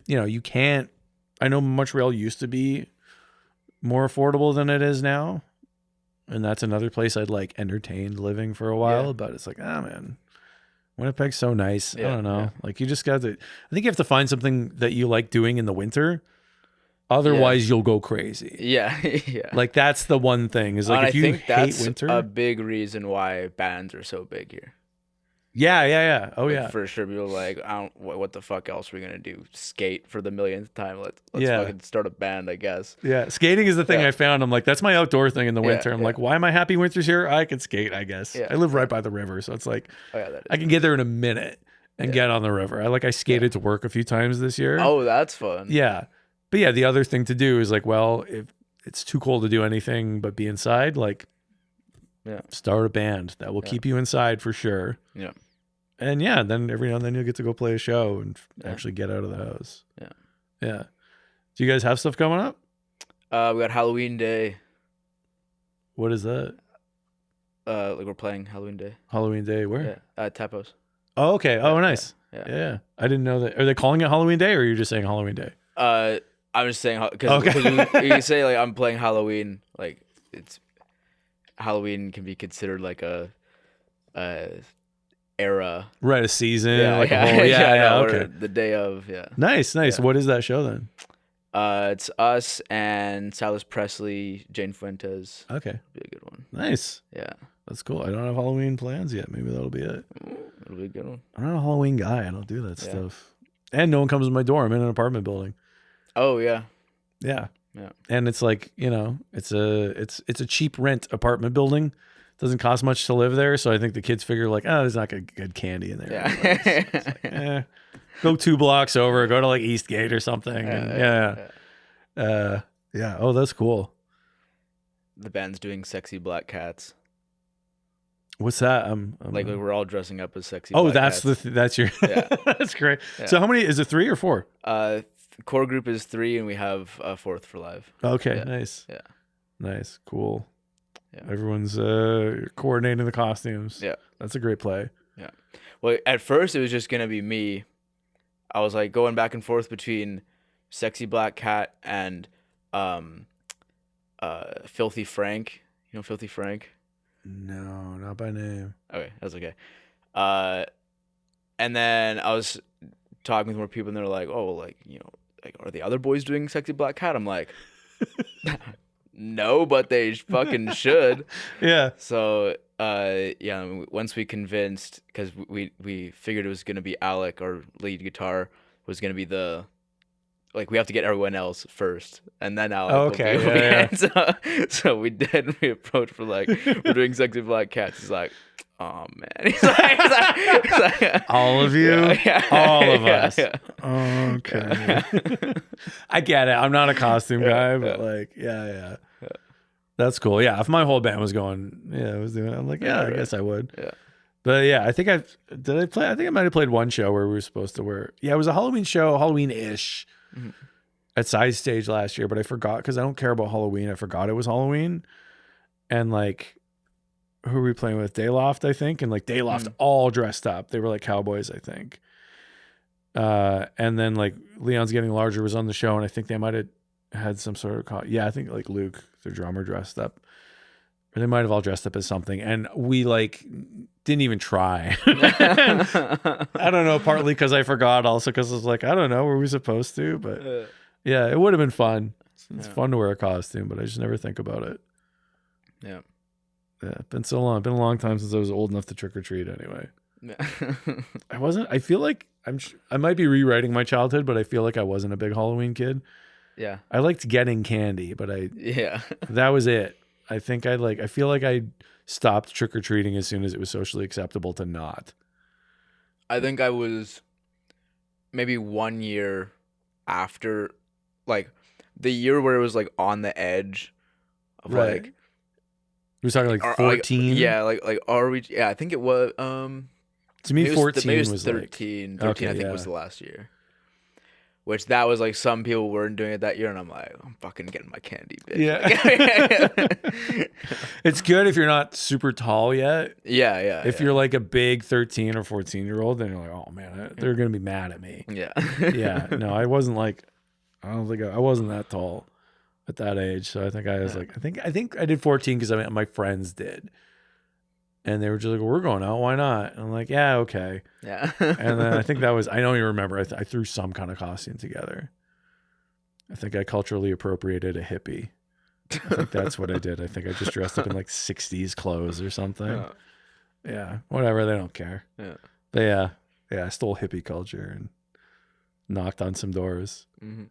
you can't. I know Montreal used to be more affordable than it is now, and that's another place I'd like entertained living for a while. Yeah. But it's like, man. Winnipeg's so nice. Yeah, I don't know. Yeah. Like you just got to, I think you have to find something that you like doing in the winter. Otherwise you'll go crazy. Yeah. Yeah. Like that's the one thing is like, if you hate winter. A big reason why bands are so big here. Yeah. Oh like, yeah. For sure. People are like, what the fuck else are we going to do? Skate for the millionth time. Let's fucking start a band, I guess. Yeah. Skating is the thing I found. I'm like, that's my outdoor thing in the winter. I'm like, why am I happy winter's here? I can skate, I guess. Yeah. I live right by the river. So it's like, I can get there in a minute and get on the river. I skated to work a few times this year. Oh, that's fun. Yeah. But yeah, the other thing to do is like, well, if it's too cold to do anything but be inside, like start a band that will keep you inside for sure. Yeah. And then every now and then you'll get to go play a show and actually get out of the house. Yeah. Yeah. Do you guys have stuff coming up? We got Halloween Day. What is that? Like we're playing Halloween Day. Halloween Day where? Yeah. Tapos. Oh, okay. Oh, nice. Yeah. I didn't know that. Are they calling it Halloween Day or are you just saying Halloween Day? I'm just saying because you say like I'm playing Halloween, like it's Halloween can be considered like a era. Right, a season. Yeah, like yeah, a whole, yeah, no, okay. or the day of, yeah. Nice. Yeah. What is that show then? It's us and Silas Presley, Jane Fuentes. Okay. Be a good one. Nice. Yeah. That's cool. I don't have Halloween plans yet. Maybe that'll be it. It'll be a good one. I'm not a Halloween guy. I don't do that stuff. And no one comes to my door. I'm in an apartment building. Oh yeah. Yeah. Yeah. And it's like, it's a cheap rent apartment building. Doesn't cost much to live there. So I think the kids figure like, oh, there's not good candy in there. Yeah. It's like, go 2 blocks over, go to like Eastgate or something. And yeah. Oh, that's cool. The band's doing sexy black cats. What's that? Like we're all dressing up as sexy. Oh, black that's cats. that's your. Yeah. That's great. Yeah. So how many is it? 3 or 4? Core group is 3, and we have a 4th for live. Okay, Yeah. nice. Yeah. Nice, cool. Yeah. Everyone's coordinating the costumes. Yeah. That's a great play. Yeah. Well, at first it was just gonna be me. I was like going back and forth between Sexy Black Cat and Filthy Frank. You know Filthy Frank? No, not by name. Okay, that's okay. And then I was talking with more people, and they're like, "Oh, like are the other boys doing Sexy Black Cat?" I'm like, "No, but they fucking should." Yeah. So, once we convinced, because we figured it was gonna be Alec, our lead guitar, was gonna be we have to get everyone else first, and then Alec. Oh, okay. Will be yeah. So we did. We approached for like we're doing Sexy Black Cats. He's like, oh man. He's like all of you, all of us. Yeah. Okay. I get it. I'm not a costume guy, but like, yeah. That's cool. Yeah, if my whole band was going, I was doing it. I'm like, I guess I would. Yeah. But yeah, I think I think I might have played one show where we were supposed to wear. Yeah, it was a Halloween show, Halloween-ish, at Side Stage last year, but I forgot because I don't care about Halloween. I forgot it was Halloween, and like, who were we playing with? Dayloft, I think, and like Dayloft all dressed up. They were like cowboys, I think. And then like Leon's Getting Larger was on the show, and I think they might have had some sort of I think like Luke, their drummer, dressed up. Or they might have all dressed up as something. And we like didn't even try. I don't know, partly because I forgot, also because I was like, I don't know, were we supposed to? But yeah, it would have been fun. It's fun to wear a costume, but I just never think about it. Yeah. Yeah, been so long. Been a long time since I was old enough to trick or treat anyway. Yeah. I feel like I might be rewriting my childhood, but I feel like I wasn't a big Halloween kid. Yeah. I liked getting candy, but that was it. I feel like I stopped trick-or-treating as soon as it was socially acceptable to not. I think I was maybe 1 year after, like, the year where it was, like, on the edge of, right. like... We're talking, like, 14? Are we... Yeah, I think it was... to me, 14 was 13. Like, 13, I think, was the last year. Which that was like some people weren't doing it that year, and I'm like, I'm fucking getting my candy, bitch. Yeah. It's good if you're not super tall yet. Yeah. If you're like a big 13 or 14-year-old, then you're like, oh man, they're gonna be mad at me. Yeah. Yeah. No, I wasn't like, I don't think I wasn't that tall at that age. So I think I was like, I think I did 14 because my friends did. And they were just like, well, we're going out. Why not? And I'm like, yeah, okay. Yeah. And then I think that was, I don't even remember. I threw some kind of costume together. I think I culturally appropriated a hippie. I think that's what I did. I think I just dressed up in like 60s clothes or something. Yeah. Whatever. They don't care. Yeah. But yeah, I stole hippie culture and knocked on some doors. Mm-hmm.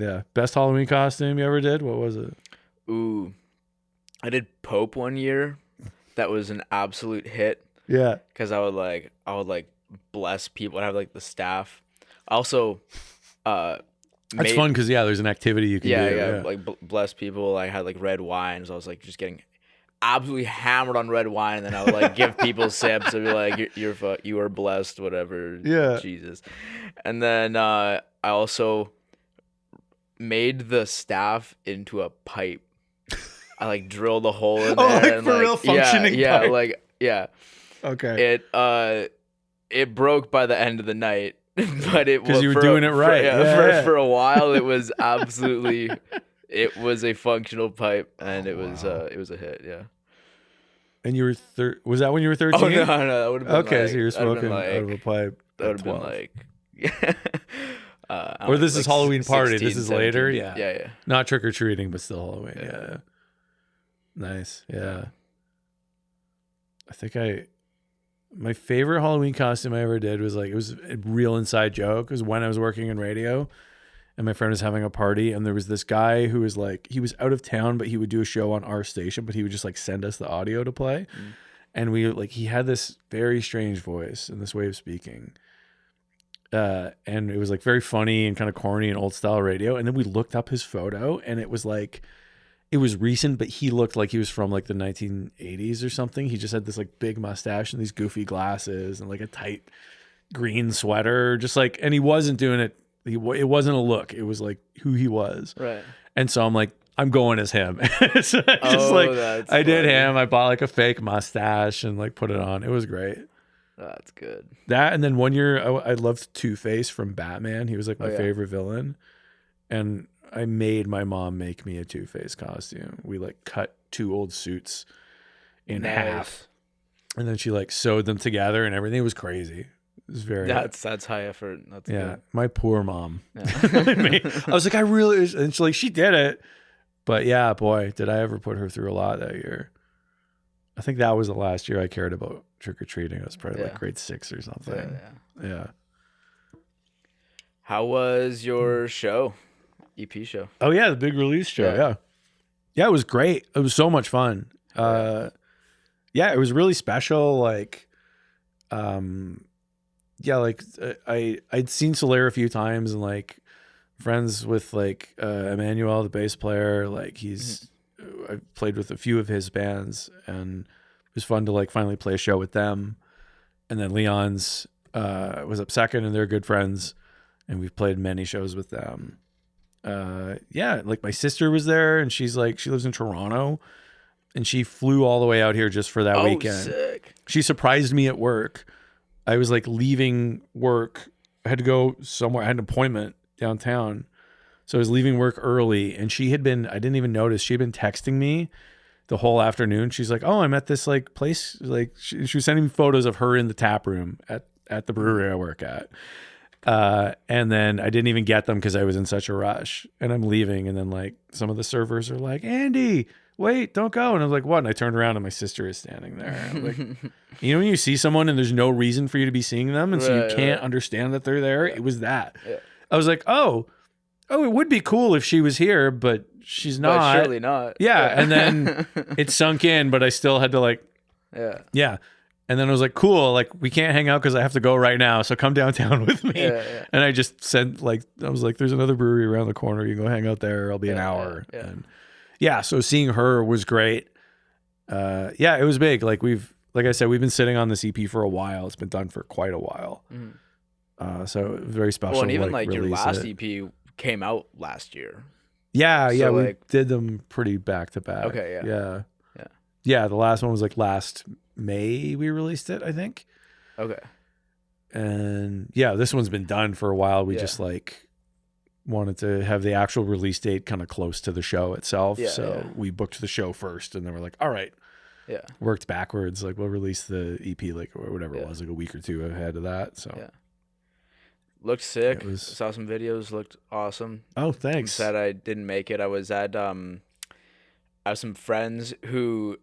Yeah. Best Halloween costume you ever did? What was it? Ooh. I did Pope 1 year. That was an absolute hit. Yeah. Because I would bless people. I'd have like the staff. Also, that's fun because there's an activity you can do. Yeah. Like bless people. I had like red wines. I was like just getting absolutely hammered on red wine, and then I would like give people sips. I'd be like, you are blessed, whatever. Yeah. Jesus. And then I also made the staff into a pipe. I like drilled a hole in there. Oh, like and, for real functioning pipe. Okay. It broke by the end of the night, but it was because you were doing it right. For a while, it was absolutely. It was a functional pipe, and it was a hit. Yeah. And you were was that when you were 13? Oh no, that would have been Okay, like, so you're that'd have been smoking out of a like, pipe that would at have been 12. like, I don't Or know, this is like Halloween party. 16, This is later. 17. Yeah. Yeah. Not trick or treating, but still Halloween. Yeah. Yeah. Nice. Yeah. Yeah. I think my favorite Halloween costume I ever did was like, it was a real inside joke. It was when I was working in radio and my friend was having a party and there was this guy who was like, he was out of town, but he would do a show on our station, but he would just like send us the audio to play. And he had this very strange voice and this way of speaking. And it was like very funny and kind of corny and old style radio. And then we looked up his photo and it was like, it was recent, but he looked like he was from like the 1980s or something. He just had this like big mustache and these goofy glasses and like a tight green sweater, just like, and he wasn't doing it. It wasn't a look. It was like who he was. Right. And so I'm like, I'm going as him. So That's I did funny. him. I bought like a fake mustache and like put it on. It was great. That's good. That, and then one year I loved Two-Face from Batman. He was like my yeah. favorite villain. And I made my mom make me a Two-Face costume. We like cut 2 old suits in half. And then she like sewed them together and everything. It was crazy. It was very That's high effort. That's good. My poor mom. Yeah. I was like, I really, and she did it. But yeah, boy, did I ever put her through a lot that year. I think that was the last year I cared about trick-or-treating. I was probably like grade 6 or something. Yeah. How was your show? EP show? Oh yeah, the big release show. Yeah, it was great. It was so much fun. It was really special. Like, I'd seen Solaire a few times and like friends with like Emmanuel, the bass player. Like I played with a few of his bands and it was fun to like finally play a show with them. And then Leon's was up second and they're good friends and we've played many shows with them. Like my sister was there and she lives in Toronto and she flew all the way out here just for that weekend. Sick. She surprised me at work. I was like leaving work. I had to go somewhere. I had an appointment downtown. So I was leaving work early and I didn't even notice. She'd been texting me the whole afternoon. She's like, oh, I'm at this like place. Like she was sending me photos of her in the tap room at the brewery I work at. And then I didn't even get them because I was in such a rush and I'm leaving. And then like some of the servers are like, Andy, wait, don't go. And I was like, what? And I turned around and my sister is standing there. And I'm like, you know, when you see someone and there's no reason for you to be seeing them. And so you can't understand that they're there. It was that. Yeah. I was like, oh, it would be cool if she was here, but she's not. But surely not. Yeah. And then it sunk in, but I still had to like, yeah. And then I was like, cool, like we can't hang out because I have to go right now. So come downtown with me. Yeah. And I just said I was like, there's another brewery around the corner. You can go hang out there. I'll be an hour. Yeah. And so seeing her was great. It was big. Like I said, we've been sitting on this EP for a while. It's been done for quite a while. So it was very special. Well, and even like your last EP came out last year. Yeah, so we did them pretty back to back. Okay, yeah. The last one was like last May we released it, I think. Okay. And this one's been done for a while. We just like wanted to have the actual release date kind of close to the show itself. We booked the show first and then we're like, all right. Yeah. Worked backwards. Like we'll release the EP like or whatever it was, like a week or two ahead of that. So looked sick. Saw some videos, looked awesome. Oh, thanks. Sad I didn't make it. I was at I have some friends who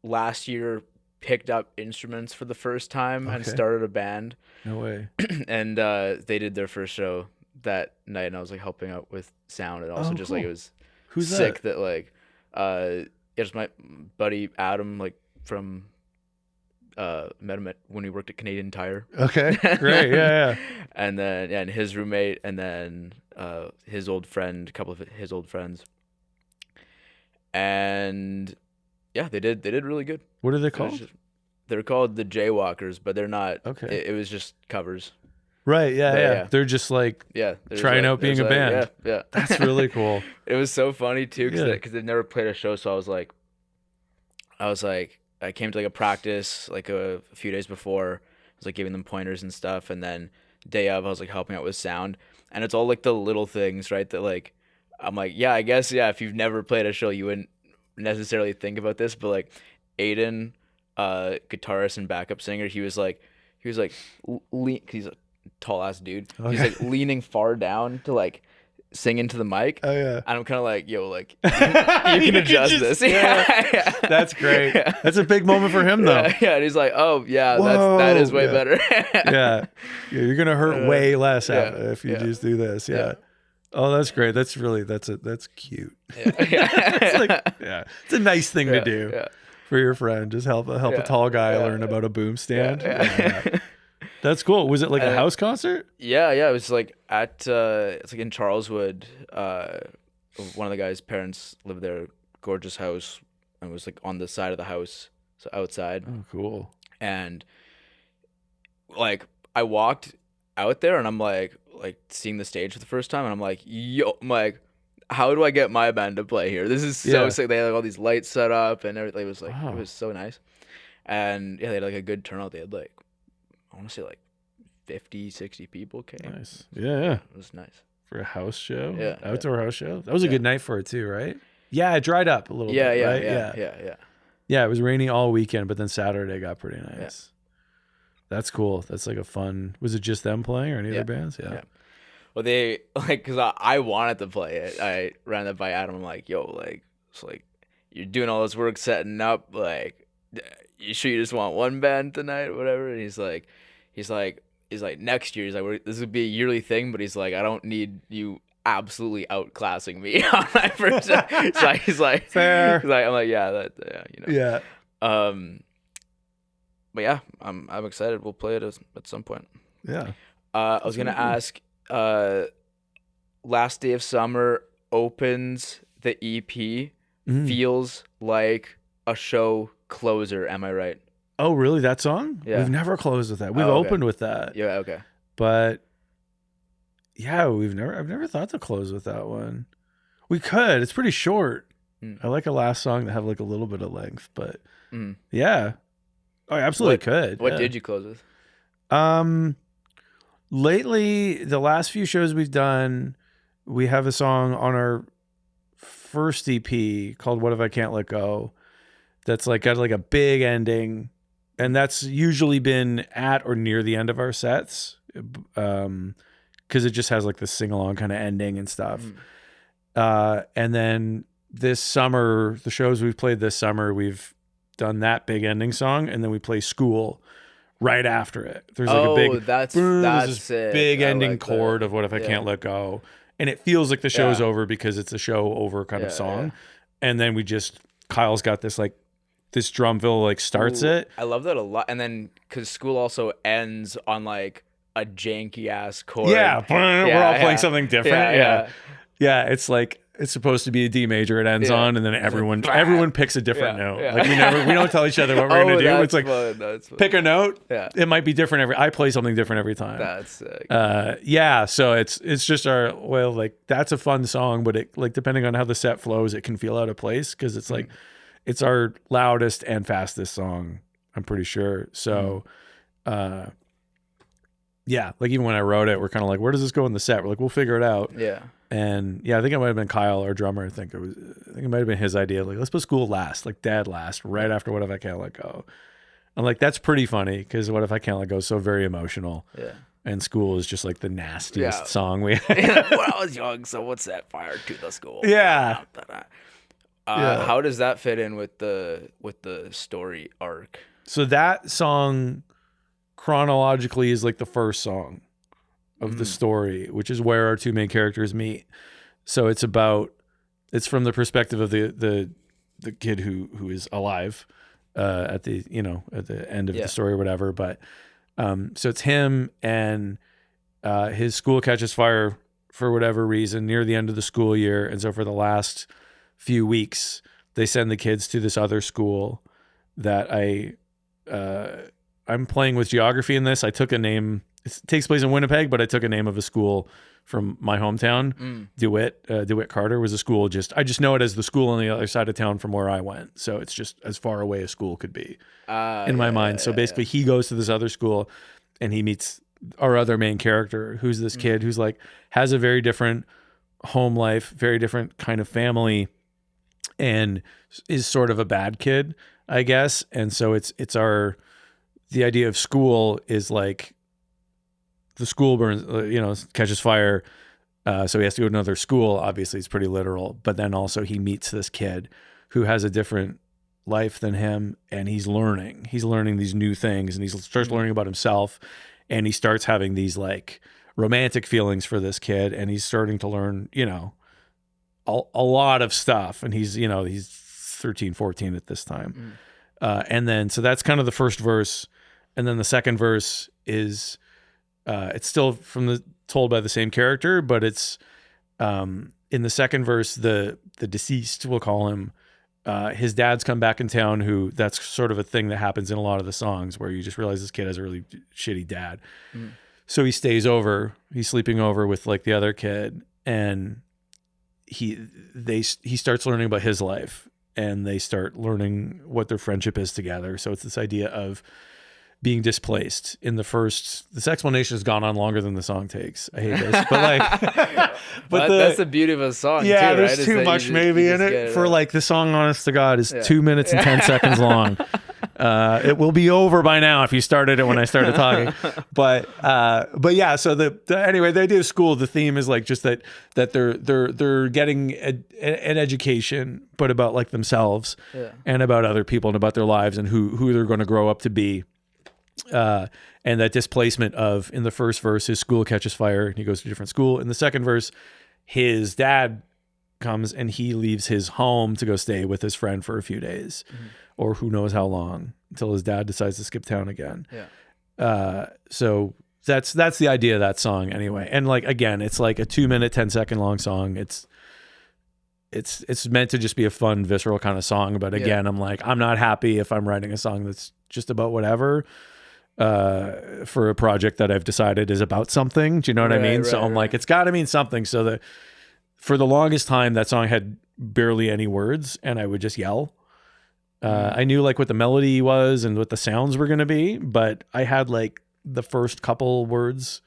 last year picked up instruments for the first time and started a band. No way. And they did their first show that night and I was like helping out with sound and also just cool. Like it was Who's sick that like it's my buddy Adam like from met him when we worked at Canadian Tire. Okay, great, yeah. And then and his roommate and then his old friend, a couple of his old friends. And they did really good. What are they called? They're called the Jaywalkers, but they're not. Okay. It was just covers. Right, yeah. They're just like trying out being a band. Yeah. That's really cool. It was so funny too because they've never played a show, so I was like, I came to like a practice like a few days before. I was like giving them pointers and stuff, and then day of I was like helping out with sound, and it's all like the little things, right? That like I'm like, if you've never played a show, you wouldn't necessarily think about this, but like Aiden guitarist and backup singer, he was like he's a tall ass dude. Oh, He's yeah. like leaning far down to like sing into the mic. Oh yeah. And I'm kind of like, yo, like you can adjust just- this. yeah. That's great. That's a big moment for him though. Yeah, and he's like, oh yeah, Whoa, that is way yeah. better. Yeah. You're gonna hurt way less if you yeah. just do this. Yeah. Yeah. Oh, that's great. That's cute. Yeah. It's like, yeah, it's a nice thing to do Yeah. for your friend. Just help a tall guy learn about a boom stand. Yeah. That's cool. Was it like a house concert? Yeah, it was like at it's like in Charleswood. One of the guy's parents lived there, gorgeous house, and it was like on the side of the house, so outside. Oh, cool. And like I walked out there, and I'm like seeing the stage for the first time, and I'm like, yo, I'm like, how do I get my band to play here? This is so sick. They had like all these lights set up and everything. It was like It was so nice. And yeah, they had like a good turnout. They had like, I want to say like 50, 60 people came. Nice. Yeah. It was nice. For a house show? Yeah. Outdoor house show? That was a good night for it too, right? Yeah, it dried up a little bit, right? Yeah. Yeah, it was rainy all weekend, but then Saturday got pretty nice. That's cool. That's like a fun. Was it just them playing or any other bands? Yeah. Well, they like, cause I wanted to play it. I ran that by Adam. I'm like, yo, like, it's like you're doing all this work setting up. Like, you sure you just want one band tonight or whatever? And he's like, next year. He's like, this would be a yearly thing, but he's like, I don't need you absolutely outclassing me on my first. He's like, fair. He's like, I'm like, yeah, Yeah. But yeah, I'm excited. We'll play it at some point. Yeah. I was gonna ask. Last Day of Summer opens the EP. Feels like a show closer. Am I right? Oh, really? That song? Yeah. We've never closed with that. We've okay. opened with that. Yeah. Okay. But yeah, I've never thought to close with that one. We could. It's pretty short. I like a last song that have like a little bit of length, but yeah. Oh, I absolutely could. What did you close with? Lately, the last few shows we've done, we have a song on our first EP called What If I Can't Let Go that's like got like a big ending, and that's usually been at or near the end of our sets because it just has like the sing-along kind of ending and stuff. And then this summer, the shows we've played this summer, we've done that big ending song, and then we play School right after it. There's like a big that's it. Big ending chord of What If I Can't Let Go, and it feels like the show's over because it's a show over kind of song. And then Kyle's got this like this drum fill like starts it. I love that a lot. And then because School also ends on like a janky ass chord. Yeah, we're all playing something different. Yeah, it's like it's supposed to be a D major it ends on, and then everyone picks a different note. Like we don't tell each other what we're gonna do. It's like that's pick a note. Yeah. It might be different I play something different every time. That's sick. So it's just like that's a fun song, but it like depending on how the set flows, it can feel out of place because it's like it's our loudest and fastest song, I'm pretty sure. So yeah, like even when I wrote it, we're kind of like, where does this go in the set? We're like, we'll figure it out. Yeah. And yeah, I think it might have been Kyle, our drummer. I think it might have been his idea. Like, let's put School last, like Dad last, right after What If I Can't Let Go. I'm like, that's pretty funny because What If I Can't Let Go is so very emotional. Yeah. And School is just like the nastiest song we have. When I was young, so what's that fire to the school? Yeah. How does that fit in with the story arc? So that song chronologically is like the first song of the story, which is where our two main characters meet. So it's from the perspective of the kid who is alive at the end of the story or whatever. But so it's him, and his school catches fire for whatever reason near the end of the school year, and so for the last few weeks they send the kids to this other school that I'm playing with geography in this. I took a name. It takes place in Winnipeg, but I took a name of a school from my hometown. DeWitt Carter was a school. I just know it as the school on the other side of town from where I went. So it's just as far away as school could be in my mind. So basically he goes to this other school and he meets our other main character, who's this kid who's like, has a very different home life, very different kind of family. and is sort of a bad kid, I guess. And so the idea of school is like the school burns, catches fire. So he has to go to another school. Obviously, it's pretty literal. But then also he meets this kid who has a different life than him, and he's learning. He's learning these new things, and he starts learning about himself, and he starts having these like romantic feelings for this kid, and he's starting to learn, a lot of stuff. And he's 13, 14 at this time. And then, so that's kind of the first verse. And then the second verse is, it's still told by the same character, but it's, in the second verse, the deceased, we'll call him, his dad's come back in town, that's sort of a thing that happens in a lot of the songs where you just realize this kid has a really shitty dad. So he stays over, he's sleeping over with like the other kid, and he starts learning about his life, and they start learning what their friendship is together. So it's this idea of being displaced. This explanation has gone on longer than the song takes. I hate this, but like, but that's the beauty of a song. Yeah, too, there's right? too much maybe in it for like the song. Honest to God, is 2 minutes and 10 seconds long. It will be over by now if you started it when I started talking. But yeah. So anyway, the idea of school, the theme is like just that they're getting an education, but about like themselves and about other people and about their lives and who they're going to grow up to be. And that displacement of, in the first verse, his school catches fire and he goes to a different school. In the second verse, his dad comes and he leaves his home to go stay with his friend for a few days, or who knows how long, until his dad decides to skip town again. So that's the idea of that song anyway. And like, again, it's like a 2 minute, 10-second long song. It's meant to just be a fun, visceral kind of song. But again, I'm like, I'm not happy if I'm writing a song that's just about whatever, for a project that I've decided is about something. Do you know what I mean? So I'm like, it's got to mean something. So for the longest time, that song had barely any words, and I would just yell. I knew like what the melody was and what the sounds were going to be, but I had like the first couple words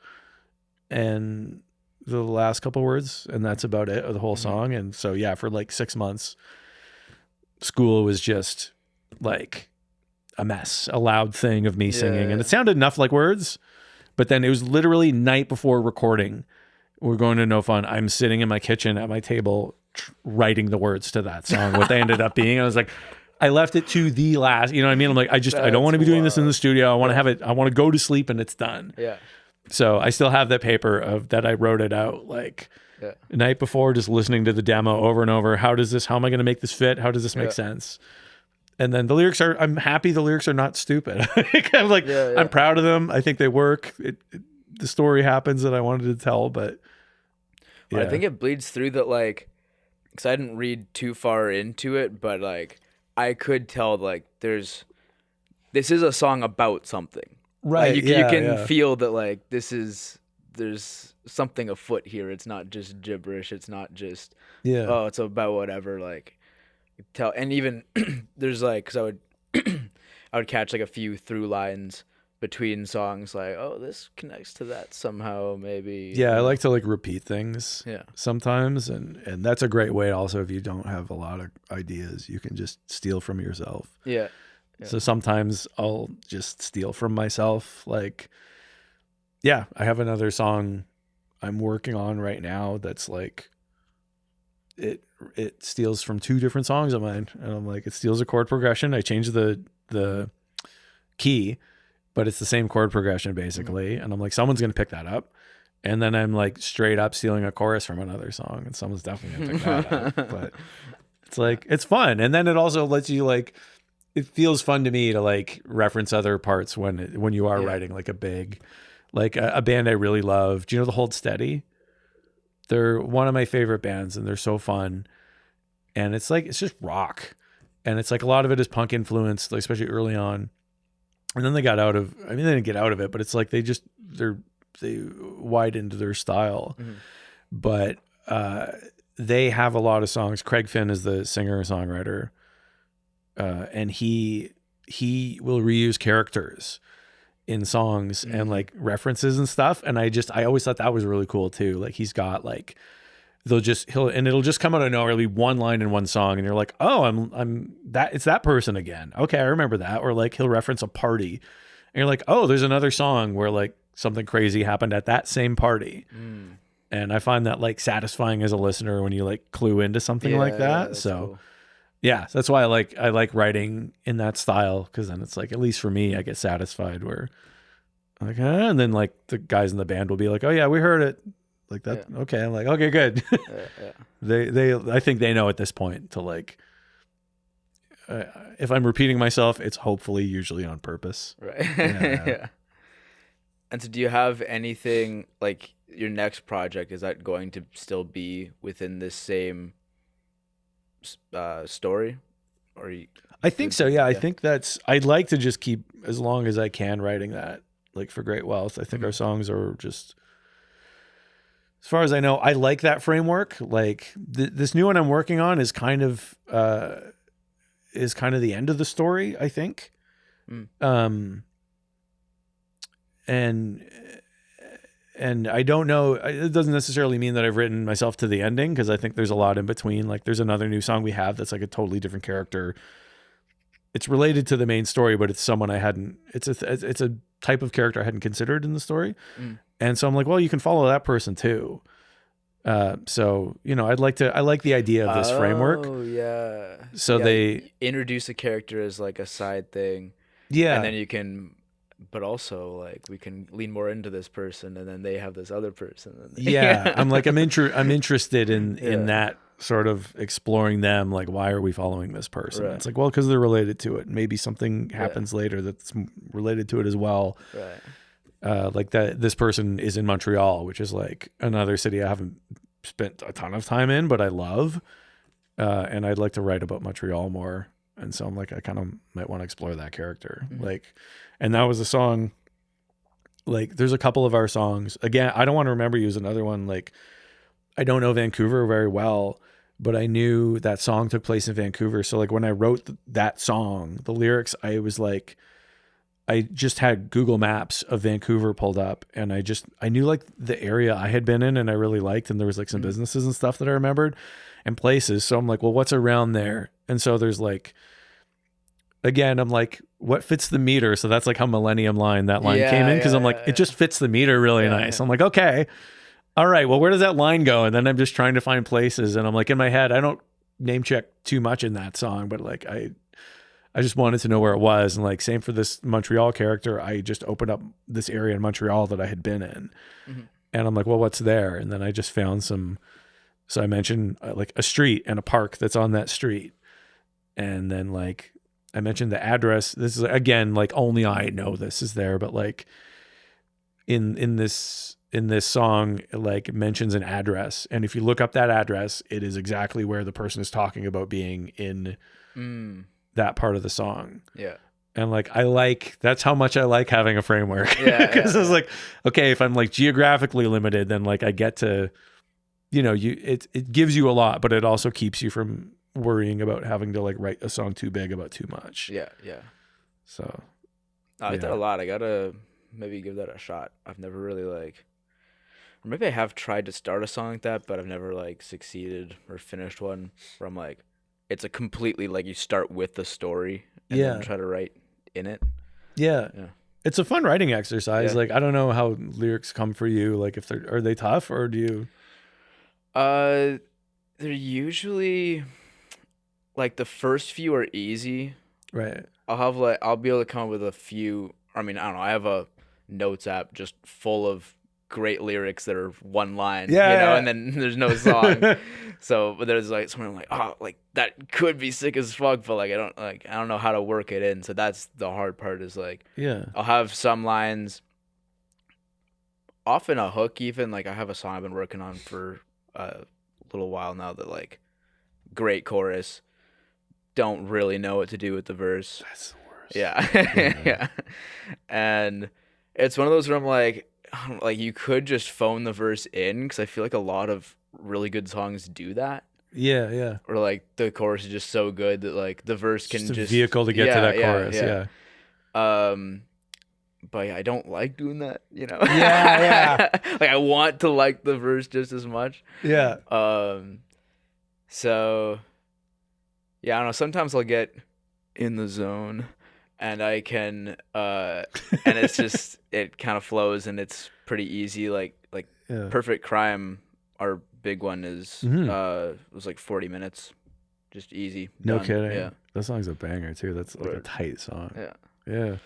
and the last couple words, and that's about it, or the whole song. And so, yeah, for like 6 months, school was just like a mess, a loud thing of me singing. And it sounded enough like words, but then it was literally night before recording. We're going to No Fun. I'm sitting in my kitchen at my table writing the words to that song, what they ended up being. I was like, I left it to the last, you know what I mean? I'm like, I don't want to be doing this in the studio. I want to have it. I want to go to sleep and it's done. Yeah. So I still have that paper that I wrote it out like the night before, just listening to the demo over and over. How am I going to make this fit? How does this make sense? And then the lyrics I'm happy the lyrics are not stupid. I'm like, I'm proud of them. I think they work. The story happens that I wanted to tell, but I think it bleeds through that, like, because I didn't read too far into it, but like I could tell like this is a song about something. Right. Like, you can feel that like there's something afoot here. It's not just gibberish. It's not just it's about whatever. Like, tell. And even there's like, because I would catch like a few through lines between songs, like, oh, this connects to that somehow, maybe. Yeah, I like to like repeat things sometimes, and that's a great way also, if you don't have a lot of ideas, you can just steal from yourself. Yeah. So sometimes I'll just steal from myself. Like, I have another song I'm working on right now that's like, it steals from 2 different songs of mine, and I'm like, it steals a chord progression. I changed the key, but it's the same chord progression basically. And I'm like, someone's gonna pick that up. And then I'm like straight up stealing a chorus from another song, and someone's definitely gonna pick that up. But it's like, it's fun, and then it also lets you like, it feels fun to me to like reference other parts when you are writing like a big, like a band I really love. Do you know the Hold Steady? They're one of my favorite bands, and they're so fun. And it's like, it's just rock. And it's like a lot of it is punk influenced, like especially early on. And then they got out of, they didn't get out of it, but it's like they widened their style. But they have a lot of songs. Craig Finn is the singer-songwriter. And he will reuse characters in songs and like references and stuff. And I always thought that was really cool too. Like, he's got like it'll just come out of nowhere. It'll be one line in one song, and you're like, oh, I'm that it's that person again. Okay, I remember that. Or like he'll reference a party, and you're like, oh, there's another song where like something crazy happened at that same party. And I find that like satisfying as a listener when you like clue into something like that. So cool. yeah, that's why I like writing in that style, because then it's like, at least for me, I get satisfied where like, and then like the guys in the band will be like, oh yeah, we heard it. Like that. Yeah. Okay. I'm like, okay, good. I think they know at this point to like, if I'm repeating myself, it's hopefully usually on purpose. Right. Yeah. And so do you have anything like your next project, is that going to still be within this same story? Or I think so. Yeah. I think I'd like to just keep as long as I can writing that, like for Great Wealth. I think our songs are just, as far as I know, I like that framework. Like this new one I'm working on is kind of the end of the story, I think. And I don't know, it doesn't necessarily mean that I've written myself to the ending, because I think there's a lot in between. Like there's another new song we have that's like a totally different character. It's related to the main story, but it's someone it's a type of character I hadn't considered in the story. And so I'm like, well, you can follow that person too. So, you know, I like the idea of this framework. Oh yeah. So they introduce a character as like a side thing. Yeah. And then you can, but also like we can lean more into this person, and then they have this other person. Yeah. I'm interested in that sort of exploring them. Like, why are we following this person? Right. It's like, well, because they're related to it. Maybe something happens later that's related to it as well. Right. Like that this person is in Montreal, which is like another city I haven't spent a ton of time in, but I love, and I'd like to write about Montreal more. And so I'm like, I kind of might want to explore that character. Like, and that was a song, like there's a couple of our songs, again, I Don't Want to Remember You is another one. Like I don't know Vancouver very well, but I knew that song took place in Vancouver. So like when I wrote that song, the lyrics, I was like, I just had Google Maps of Vancouver pulled up, and I knew like the area I had been in and I really liked, and there was like some businesses and stuff that I remembered and places. So I'm like, well, what's around there? And so there's like, again, I'm like, what fits the meter? So that's like how Millennium Line, that line came in, because I'm like, it just fits the meter really nice. I'm like, okay, all right, well, where does that line go? And then I'm just trying to find places, and I'm like, in my head, I don't name check too much in that song, but like I just wanted to know where it was. And like, same for this Montreal character. I just opened up this area in Montreal that I had been in. And I'm like, well, what's there? And then I just found so I mentioned like a street and a park that's on that street. And then like, I mentioned the address. This is again, like only I know this is there, but like in this song, it like mentions an address. And if you look up that address, it is exactly where the person is talking about being in that part of the song. Yeah. And like, that's how much I like having a framework. Because it's like, okay, if I'm like geographically limited, then like I get to, you know, it gives you a lot, but it also keeps you from worrying about having to like write a song too big about too much. Yeah. So I like that a lot. I gotta maybe give that a shot. I've never really like, or maybe I have tried to start a song like that, but I've never like succeeded or finished one where I'm like, it's a completely like you start with the story and then try to write in it. Yeah. It's a fun writing exercise. Like, I don't know how lyrics come for you. Like, if are they tough, or do you? They're usually like the first few are easy. Right. I'll be able to come up with a few. I mean, I don't know. I have a notes app just full of great lyrics that are one line, and then there's no song. So, but there's like something like, oh, like that could be sick as fuck, but like I don't know how to work it in. So that's the hard part, is like, I'll have some lines, often a hook even. Like I have a song I've been working on for a little while now that like great chorus, don't really know what to do with the verse. That's the worst. Yeah. And it's one of those where I'm like, you could just phone the verse in, because I feel like a lot of really good songs do that. Yeah. Or like the chorus is just so good that like the verse can just a vehicle to get to that chorus. but I don't like doing that, you know. Yeah, Like I want to like the verse just as much. yeah. So yeah, I don't know. Sometimes I'll get in the zone, and I can, and it's just it kind of flows, and it's pretty easy. Like Yeah. Perfect Crime, our big one is was like 40 minutes, just easy. No done. kidding. Yeah. That song's a banger too. That's like a Word. tight song. Yeah. Yeah.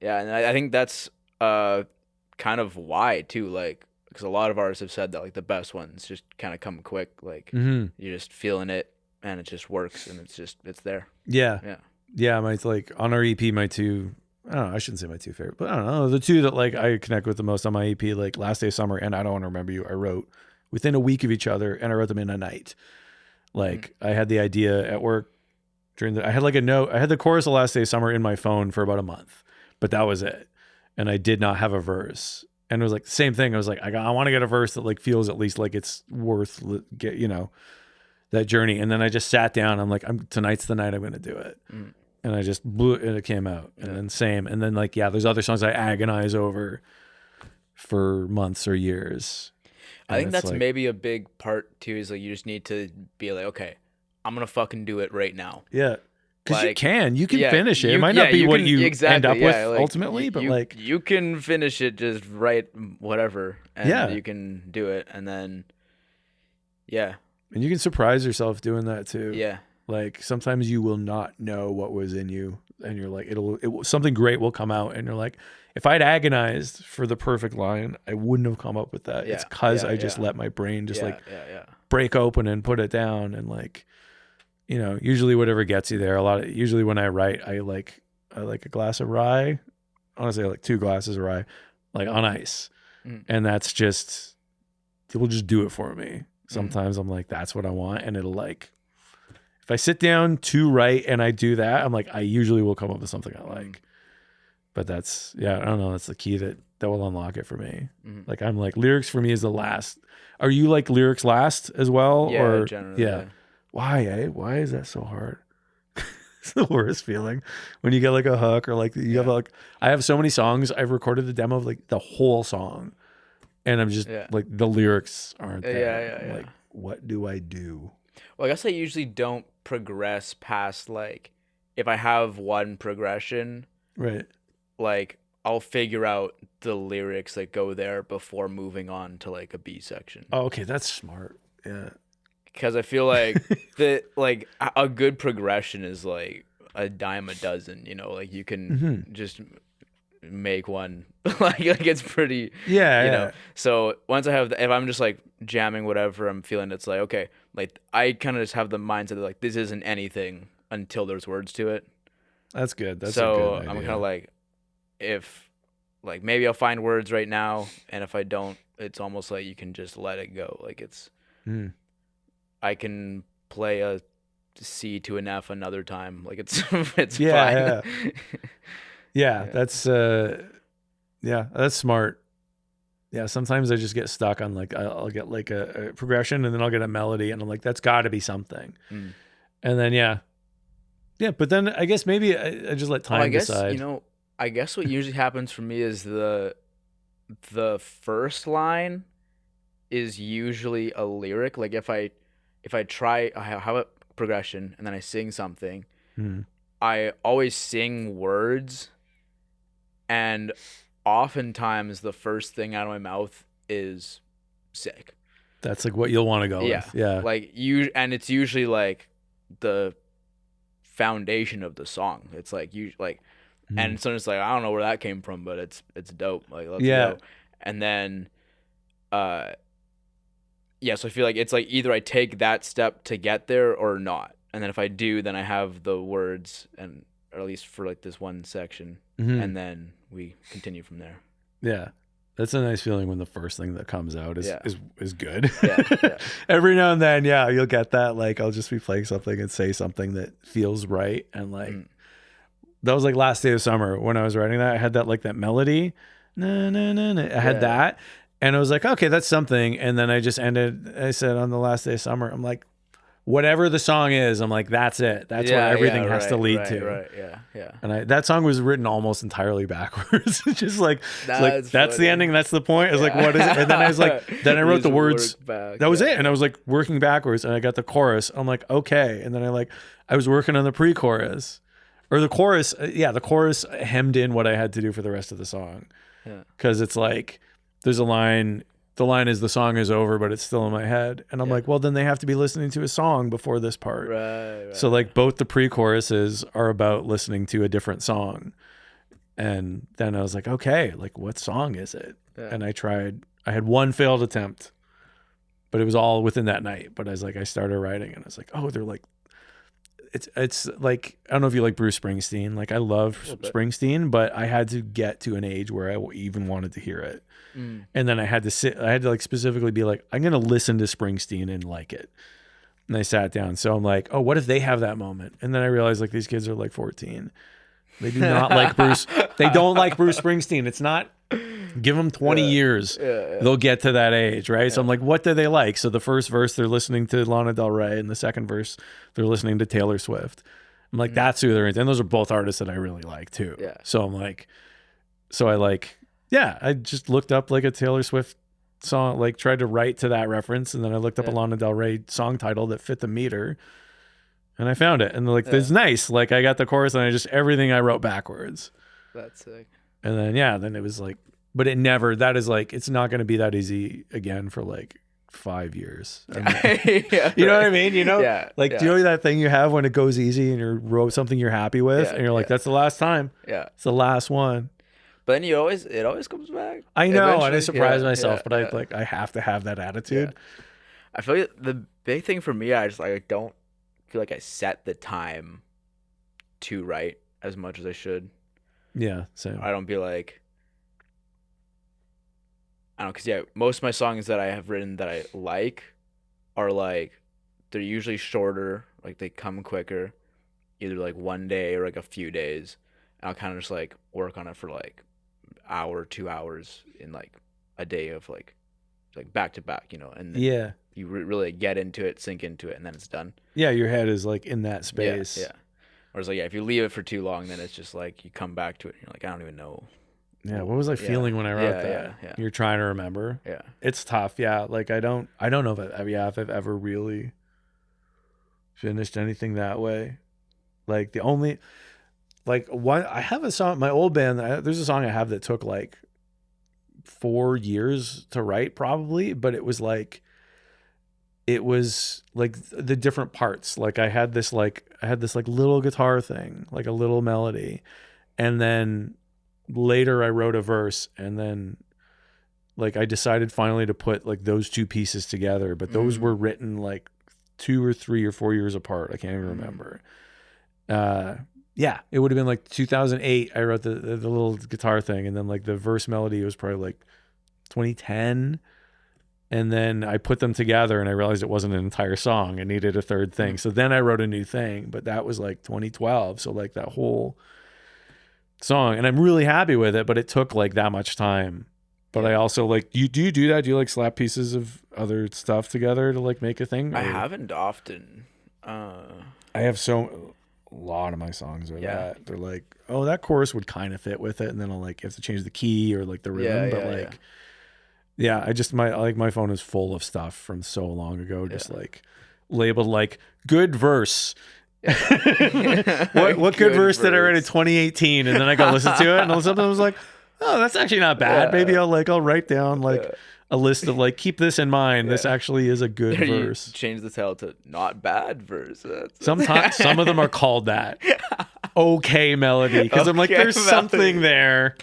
Yeah, and I think that's kind of why too, like because a lot of artists have said that like the best ones just kind of come quick, like you're just feeling it and it just works and it's there. Yeah. Yeah. Yeah. My like on our EP, my two. I don't know. I shouldn't say my two favorite, but I don't know. The two that like I connect with the most on my EP, like Last Day of Summer and I Don't Want to Remember You, I wrote within a week of each other, and I wrote them in a night. Like I had the idea at work I had like a note. I had the chorus of Last Day of Summer in my phone for about a month, but that was it. And I did not have a verse. And it was like the same thing. I was like, I want to get a verse that like feels at least like it's worth that journey. And then I just sat down. I'm like, tonight's the night I'm going to do it. And I just blew it and it came out. And then same. And then like, yeah, there's other songs I agonize over for months or years. I think that's like, maybe a big part too, is like you just need to be like, okay, I'm going to fucking do it right now. Yeah. Because you can finish it. It might not be what you end up with ultimately, but like you can finish it, just write whatever, and you can do it, and then and you can surprise yourself doing that too. Yeah, like sometimes you will not know what was in you, and you're like, something great will come out, and you're like, if I'd agonized for the perfect line, I wouldn't have come up with that. It's because I just let my brain just break open and put it down, and like. You know, usually whatever gets you there. Usually when I write, I like a glass of rye. Honestly, I like 2 glasses of rye, like on ice, and that's just it will just do it for me. Sometimes I'm like, that's what I want, and it'll like, if I sit down to write and I do that, I'm like, I usually will come up with something I like. But that's I don't know. That's the key that will unlock it for me. Like I'm like lyrics for me is the last. Are you like lyrics last as well? Yeah, or generally. Yeah. Why, Why is that so hard? It's the worst feeling when you get like a hook or like you have like, I have so many songs. I've recorded the demo of like the whole song and I'm just like, the lyrics aren't there. Yeah. Like, what do I do? Well, I guess I usually don't progress past like, if I have one progression, right? Like I'll figure out the lyrics that go there before moving on to like a B section. Oh, okay. That's smart. Yeah. Because I feel like like a good progression is like a dime a dozen, you know, like you can just make one like it's pretty you know. So once I have if I'm just like jamming whatever I'm feeling, it's like okay, like I kind of just have the mindset that like this isn't anything until there's words to it. That's good. That's so a good idea. I'm kind of like, if like maybe I'll find words right now, and if I don't, it's almost like you can just let it go. Like it's I can play a C to an F another time. Like it's fine. Yeah, that's that's smart. Yeah, sometimes I just get stuck on like I'll get like a progression and then I'll get a melody and I'm like, that's got to be something. And then but then I guess maybe I just let time decide. You know, I guess what usually happens for me is the first line is usually a lyric. Like if I try, I have a progression and then I sing something, I always sing words, and oftentimes the first thing out of my mouth is sick. That's like what you'll want to go with. Yeah. Like and it's usually like the foundation of the song. It's like and so it's like I don't know where that came from, but it's dope. Like let's go. And then so I feel like it's like either I take that step to get there or not. And then if I do, then I have the words, and or at least for like this one section, and then we continue from there. Yeah. That's a nice feeling when the first thing that comes out is good. Yeah. Every now and then, you'll get that. Like I'll just be playing something and say something that feels right. And like that was like Last Day of Summer when I was writing that. I had that like that melody. Na, na, na, na. I had that. And I was like, okay, that's something. And then I just I said on the Last Day of Summer, I'm like, whatever the song is, I'm like, that's it. That's what everything has to lead to. Right, yeah. And that song was written almost entirely backwards. Just like, that's funny. the ending. That's the point. I was like, what is it? And then I was like, then I wrote the words. That was it. And I was like working backwards, and I got the chorus. I'm like, okay. And then I was working on the pre-chorus or the chorus. The chorus hemmed in what I had to do for the rest of the song. Yeah. Cause it's like, there's a line, the line is the song is over, but it's still in my head. And I'm like, well, then they have to be listening to a song before this part. Right. So like both the pre-choruses are about listening to a different song. And then I was like, okay, like what song is it? Yeah. And I had one failed attempt, but it was all within that night. But I was like, I started writing and I was like, oh, they're like, it's like, I don't know if you like Bruce Springsteen. Like I love Springsteen, but I had to get to an age where I even wanted to hear it. And then I had to like specifically be like, I'm going to listen to Springsteen and like it. And I sat down. So I'm like, oh, what if they have that moment? And then I realized like these kids are like 14. They do not like Bruce. They don't like Bruce Springsteen. It's not, give them 20 years. They'll get to that age. Right. So I'm like, what do they like? So the first verse, they're listening to Lana Del Rey. And the second verse, they're listening to Taylor Swift. I'm like, that's who they're into. And those are both artists that I really like too. Yeah. So I'm like, I just looked up like a Taylor Swift song, like tried to write to that reference. And then I looked up a Lana Del Rey song title that fit the meter and I found it. And like, it's nice. Like I got the chorus and everything I wrote backwards. That's sick. And then, then it was like, but it's not going to be that easy again for like 5 years. I mean, you know what I mean? You know, do you know that thing you have when it goes easy and you wrote something you're happy with and you're like, that's the last time. Yeah. It's the last one. But then it always comes back. I know, and I surprise myself, but I have to have that attitude. Yeah. I feel like the big thing for me, I don't feel like I set the time to write as much as I should. Yeah, same. I don't be like, I don't know, because most of my songs that I have written that I like are like, they're usually shorter, like they come quicker, either like one day or like a few days. And I'll kind of just like work on it for like hour, 2 hours in like a day of like back to back, you know, and then you really get into it, sink into it, and then it's done. Yeah, your head is like in that space. Yeah. Whereas like if you leave it for too long, then it's just like you come back to it and you're like, I don't even know. Yeah, what was I feeling when I wrote that? Yeah. You're trying to remember. Yeah, it's tough. Yeah, like I don't know if I've ever really finished anything that way. Like the only. Like one, I have a song, my old band, there's a song I have that took like 4 years to write probably, but it was like the different parts. Like I had this little guitar thing, like a little melody. And then later I wrote a verse and then like I decided finally to put like those two pieces together, but those were written like 2 or 3 or 4 years apart. I can't even remember. It would have been like 2008. I wrote the little guitar thing, and then like the verse melody was probably like 2010. And then I put them together, and I realized it wasn't an entire song. I needed a third thing. So then I wrote a new thing, but that was like 2012. So like that whole song, and I'm really happy with it, but it took like that much time. But I also like, do you do that? Do you like slap pieces of other stuff together to like make a thing? I haven't often. I have a lot of my songs are that. They're like, oh, that chorus would kind of fit with it, and then I'll like have to change the key or like the rhythm. I just my phone is full of stuff from so long ago, just like labeled like good verse. what good verse did I write in 2018? And then I go listen to it, and all of a sudden I was like, oh, that's actually not bad. Maybe I'll write down like a list of like, keep this in mind. This actually is a good verse. You change the title to not bad verse. Sometimes some of them are called that. Okay melody, because I'm like, there's something there.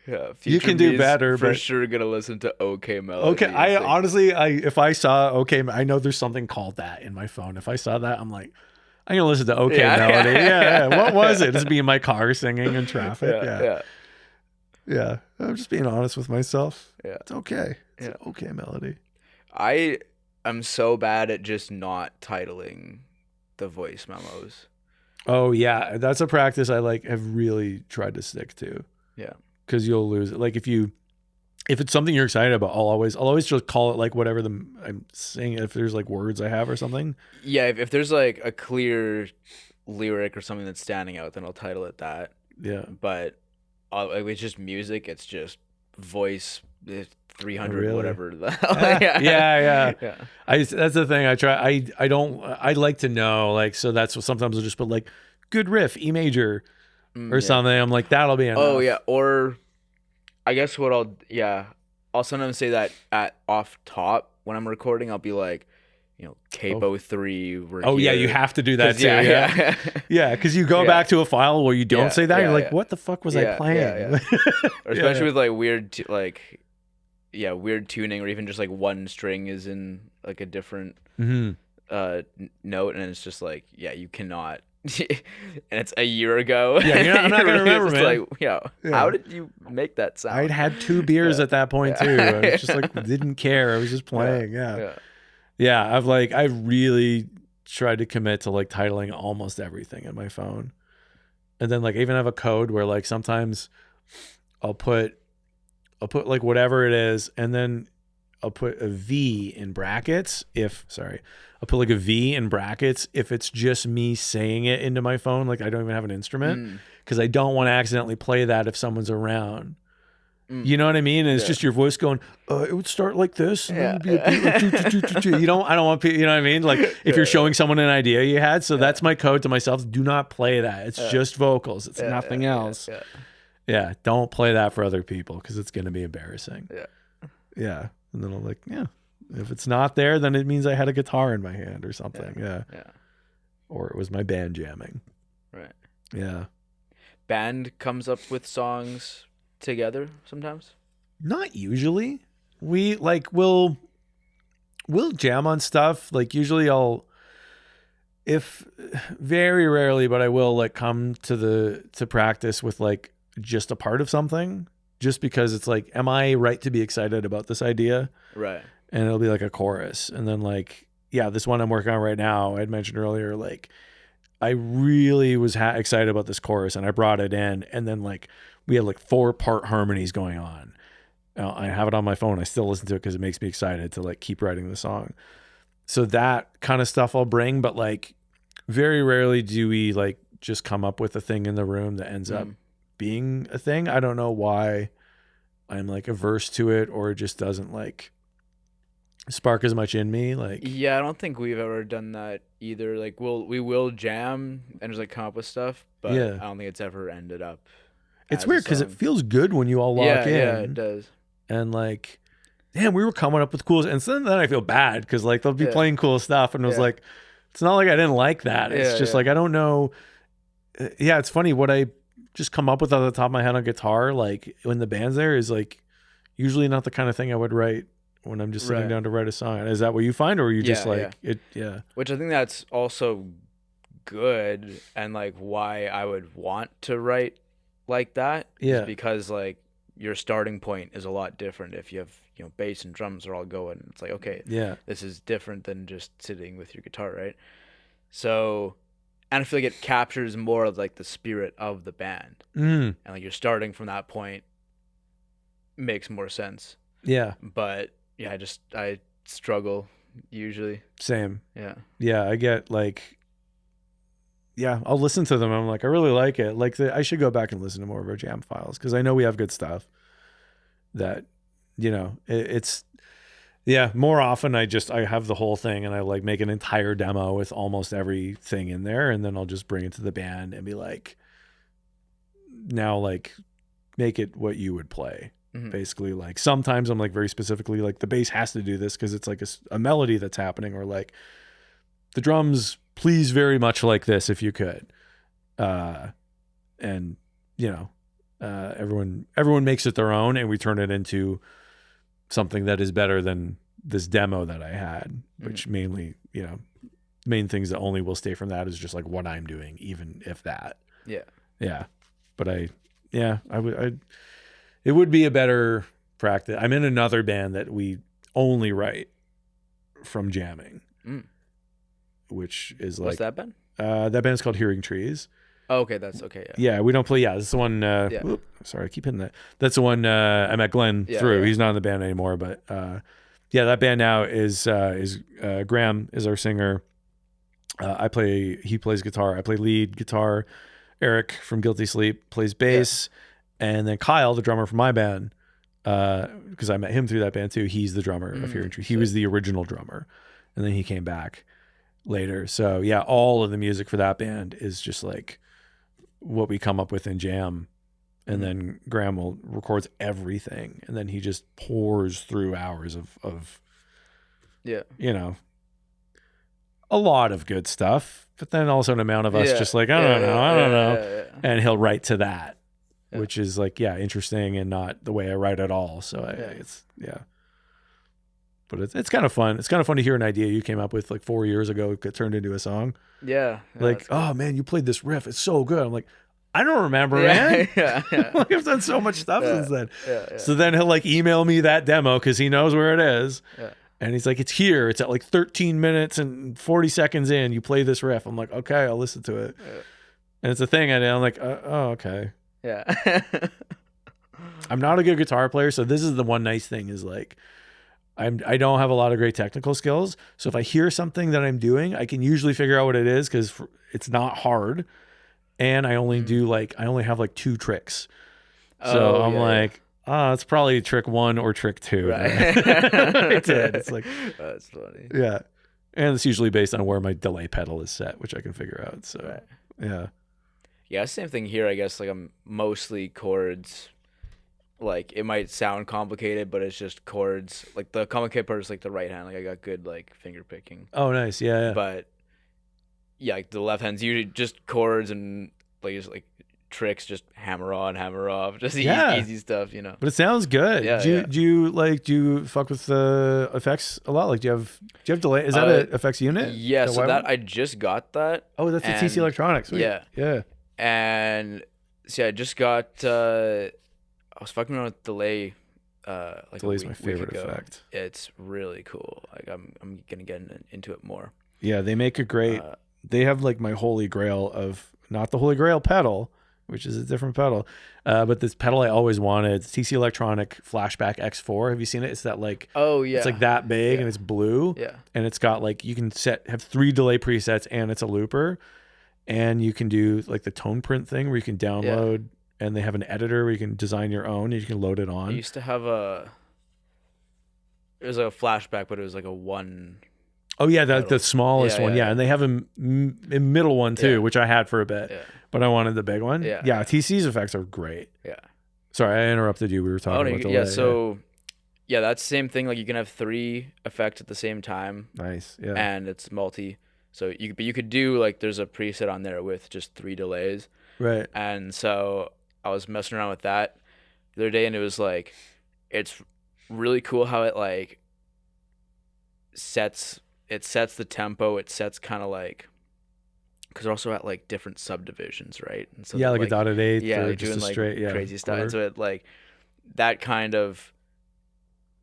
Yeah, you can do better, for but sure gonna listen to okay melody. Okay, I honestly, if I saw okay, I know there's something called that in my phone. If I saw that, I'm like, I'm gonna listen to okay melody. Yeah. What was it? Just be in my car singing in traffic. Yeah. I'm just being honest with myself. Yeah, it's okay. It's an okay melody. I am so bad at just not titling the voice memos. Oh yeah, that's a practice I like have really tried to stick to. Yeah. Because you'll lose it. Like if you if it's something you're excited about, I'll always just call it like whatever I'm saying. If there's like words I have or something. Yeah, if there's like a clear lyric or something that's standing out, then I'll title it that. Yeah. But if it's just music, it's just voice, Oh, 300 really? whatever. Yeah. Yeah. That's the thing. I like to know, like, so that's what sometimes I'll just put like good riff, E major or Yeah. something. I'm like, that'll be enough. Oh yeah, or I guess I'll sometimes say that at off top when I'm recording, I'll be like, capo 3. Oh yeah, you have to do that too. Yeah. Yeah, because you go back to a file where you don't say that, you're like, what the fuck was I playing? Yeah. Or especially with like weird weird tuning, or even just like one string is in like a different note, and it's just like, you cannot. And it's a year ago. Yeah, I'm not gonna remember, man. Like, how did you make that sound? I'd had 2 beers at that point too. I was just like, didn't care. I was just playing. Yeah. I've really tried to commit to like titling almost everything in my phone, and then like I even have a code where like sometimes I'll put like whatever it is, and then I'll put a V in brackets I'll put like a V in brackets if it's just me saying it into my phone, like I don't even have an instrument, because I don't want to accidentally play that if someone's around. You know what I mean? And it's just your voice going, it would start like this, and then it'd be a beat like, I don't want people, you know what I mean? Like if you're showing someone an idea you had, so that's my code to myself. Do not play that. It's just vocals. It's nothing else. Yeah, don't play that for other people because it's going to be embarrassing. Yeah. And then I'm like, if it's not there, then it means I had a guitar in my hand or something. Yeah. Or it was my band jamming. Right. Yeah. Band comes up with songs together sometimes? Not usually. We we'll jam on stuff. Like usually if very rarely, but I will like come to practice with like just a part of something, just because it's like, am I right to be excited about this idea? Right. And it'll be like a chorus. And then like, this one I'm working on right now, I'd mentioned earlier, like I really was excited about this chorus and I brought it in, and then like we had like 4-part harmonies going on. I have it on my phone. I still listen to it because it makes me excited to like keep writing the song. So that kind of stuff I'll bring, but like very rarely do we like just come up with a thing in the room that ends up being a thing. I don't know why I'm like averse to it, or it just doesn't like spark as much in me. Like, I don't think we've ever done that either. Like we will jam and just like come up with stuff, but I don't think it's ever ended up. It's weird because it feels good when you all lock in. Yeah, it does. And like, damn, we were coming up with cool, and so then I feel bad because like they'll be playing cool stuff, and it was like, it's not like I didn't like that. It's just like I don't know. It's funny what I just come up with off the top of my head on guitar, like when the band's there, is like usually not the kind of thing I would write when I'm just sitting down to write a song. Is that what you find, or are you just like it? Yeah. Which I think that's also good, and like why I would want to write like that. Yeah. Is because like your starting point is a lot different if you have bass and drums are all going. It's like, okay, this is different than just sitting with your guitar, right? So. And I feel like it captures more of like the spirit of the band, and like you're starting from that point makes more sense. Yeah. But I struggle usually. Same. Yeah. I get like, I'll listen to them. I'm like, I really like it. Like I should go back and listen to more of our jam files because I know we have good stuff. That, it's. Yeah, more often I have the whole thing and I like make an entire demo with almost everything in there, and then I'll just bring it to the band and be like, now like make it what you would play. Basically, like sometimes I'm like very specifically like the bass has to do this because it's like a melody that's happening, or like the drums please very much like this if you could. And everyone makes it their own, and we turn it into something that is better than this demo that I had, which mainly, main things that only will stay from that is just like what I'm doing, even if that. Yeah. But it would be a better practice. I'm in another band that we only write from jamming, which is like. What's that band? That band's called Hearing Trees. Oh, okay, that's okay. Yeah, we don't play. Yeah, this is the one. Yeah. Sorry, I keep hitting that. That's the one I met Glenn through. Yeah. He's not in the band anymore, but yeah, that band now is Graham is our singer. He plays guitar. I play lead guitar. Eric from Guilty Sleep plays bass, and then Kyle, the drummer from my band, because I met him through that band too. He's the drummer of Here and True. He was the original drummer, and then he came back later. So yeah, all of the music for that band is just like what we come up with in jam, and then Graham will records everything, and then he just pours through hours of a lot of good stuff, but then also an amount of us just like I don't know, and he'll write to that, which is like interesting and not the way I write at all. So but it's kind of fun. It's kind of fun to hear an idea you came up with like 4 years ago get turned into a song. Yeah. Like, oh man, you played this riff. It's so good. I'm like, I don't remember, man. Like, I've done so much stuff since then. So then he'll like email me that demo because he knows where it is. And he's like, it's here. It's at like 13 minutes and 40 seconds in. You play this riff. I'm like, okay, I'll listen to it. And it's a thing. And I'm like, oh, okay. Yeah. I'm not a good guitar player. So this is the one nice thing is like, I don't have a lot of great technical skills. So if I hear something that I'm doing, I can usually figure out what it is because it's not hard. And I only have like 2 tricks. So I'm like, it's probably trick 1 or trick 2. Right. That's it. It's like, that's funny. Yeah. And it's usually based on where my delay pedal is set, which I can figure out. So, yeah. Yeah, same thing here, I guess. Like, I'm mostly chords. Like, it might sound complicated, but it's just chords. Like, the complicated part is like the right hand. Like, I got good like finger picking. Oh, nice. Yeah. But yeah, like the left hand's usually just chords and like just like tricks, just hammer on, hammer off, just easy stuff, But it sounds good. Yeah, do you fuck with the effects a lot? Like, do you have delay? Is that an effects unit? Yeah, so that I just got that. Oh, that's the TC Electronics. Yeah. And so I just got. I was fucking around with delay. Like delay's my favorite effect. It's really cool. Like I'm gonna get into it more. Yeah, they make a great. They have like my holy grail of not the holy grail pedal, which is a different pedal, but this pedal I always wanted. It's TC Electronic Flashback X4. Have you seen it? It's that like it's like that big and it's blue. Yeah, and it's got like you can have 3 delay presets and it's a looper, and you can do like the tone print thing where you can download. And they have an editor where you can design your own and you can load it on. I used to have it was like a flashback, but it was like a 1. Oh yeah, the smallest one. Yeah, and they have a middle one too, which I had for a bit, but I wanted the big one. Yeah, TC's effects are great. Yeah. Sorry, I interrupted you. We were talking about delay. Yeah, so that's the same thing. Like you can have 3 effects at the same time. Nice. Yeah. And it's multi. So you could do like there's a preset on there with just 3 delays. Right. And so I was messing around with that the other day, and it was like, it's really cool how it like sets the tempo. It sets kind of like, because they're also at like different subdivisions, right? And so like a dotted eighth, yeah, or just doing a like straight, crazy stuff. quarter. And so it like that kind of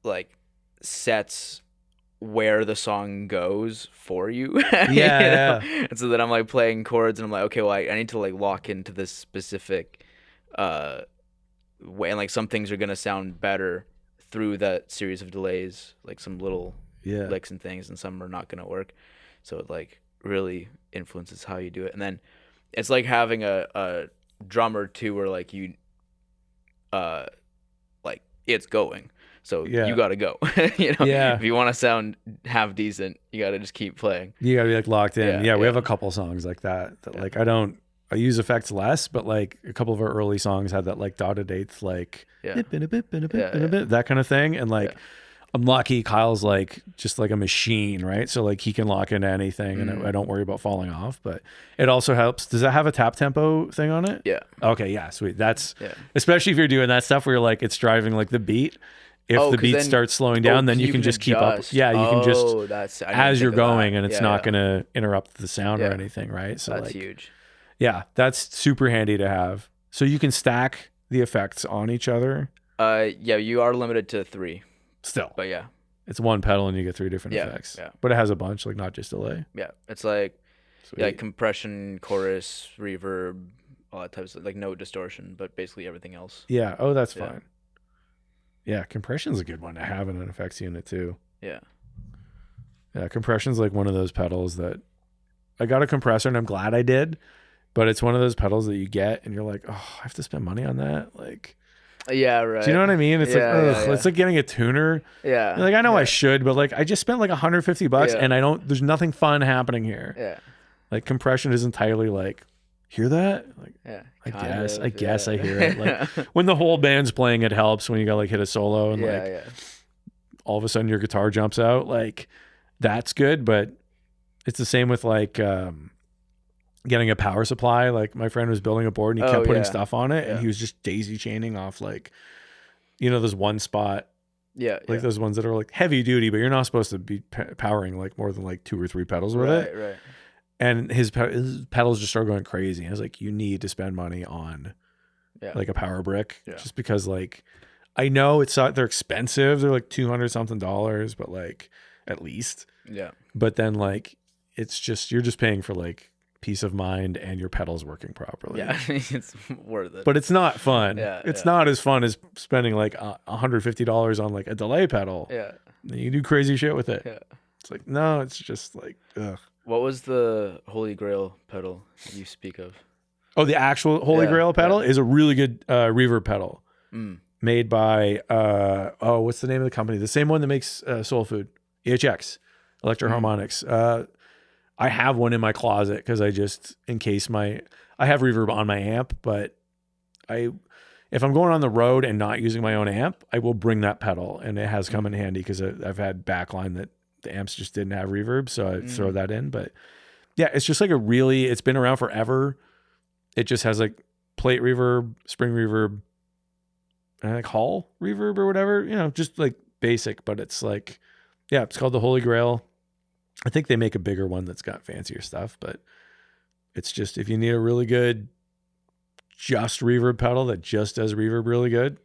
like sets where the song goes for you. Yeah. And so then I'm like playing chords, and I'm like, okay, well I need to like lock into this specific way, and like some things are gonna sound better through that series of delays, like some little licks and things, and some are not gonna work. So it like really influences how you do it. And then it's like having a drummer too, where like you like it's going, so you gotta go. If you want to sound half decent, you gotta just keep playing. You gotta be like locked in. We have a couple songs like that like I use effects less, but like a couple of our early songs had that like dotted eighth, like that kind of thing. And like, I'm lucky Kyle's like just like a machine, right? So like he can lock into anything, and I don't worry about falling off. But it also helps. Does that have a tap tempo thing on it? Yeah. Okay. Yeah. Sweet. That's especially if you're doing that stuff where you're like it's driving like the beat. If the beat starts slowing down, then you can just keep up. Yeah, you can just as you're going, and it's not gonna interrupt the sound or anything, right? So that's like, huge. Yeah, that's super handy to have. So you can stack the effects on each other. Yeah, you are limited to 3. Still. But yeah. It's one pedal and you get 3 different effects. Yeah. But it has a bunch, like not just delay. Yeah. It's like Sweet. Yeah, like compression, chorus, reverb, all that type of stuff, like no distortion, but basically everything else. Yeah. Oh, that's Yeah. fine. Yeah, compression's a good one to have in an effects unit too. Yeah. Yeah, compression's like one of those pedals that I got a compressor and I'm glad I did, but it's one of those pedals that you get and you're like, oh, I have to spend money on that. Like, Yeah, right. do you know what I mean? It's like, ugh, it's like getting a tuner. Yeah. You're like, I know I should, but like, I just spent like $150 and there's nothing fun happening here. Yeah. Like compression is entirely like, hear that? Like, Yeah. I guess I hear it. Like when the whole band's playing, it helps when you got like hit a solo and all of a sudden your guitar jumps out. Like that's good, but it's the same with like getting a power supply. Like my friend was building a board and he kept putting stuff on it and he was just daisy chaining off like, there's one spot. Yeah. Like those ones that are like heavy duty, but you're not supposed to be powering like more than like 2 or 3 pedals with it. Right. And his pedals just started going crazy. I was like, you need to spend money on like a power brick just because like, I know they're expensive. They're like $200 something, but like at least. Yeah. But then like, it's just, you're just paying for like peace of mind and your pedals working properly. Yeah. It's worth it. But it's not fun. Yeah. It's not as fun as spending like $150 on like a delay pedal. Yeah. You do crazy shit with it. Yeah. It's like, no, it's just like, ugh. What was the Holy Grail pedal you speak of? Oh, the actual Holy Grail pedal is a really good reverb pedal made by, what's the name of the company? The same one that makes Soul Food, EHX, Electro Harmonics. I have one in my closet because I just, in case I have reverb on my amp, but if I'm going on the road and not using my own amp, I will bring that pedal and it has come in handy because I've had backline that the amps just didn't have reverb. So I throw that in, but yeah, it's just like it's been around forever. It just has like plate reverb, spring reverb, and like hall reverb or whatever, just like basic, but it's like, yeah, it's called the Holy Grail. I think they make a bigger one that's got fancier stuff, but it's just, if you need a really good just reverb pedal that just does reverb really good.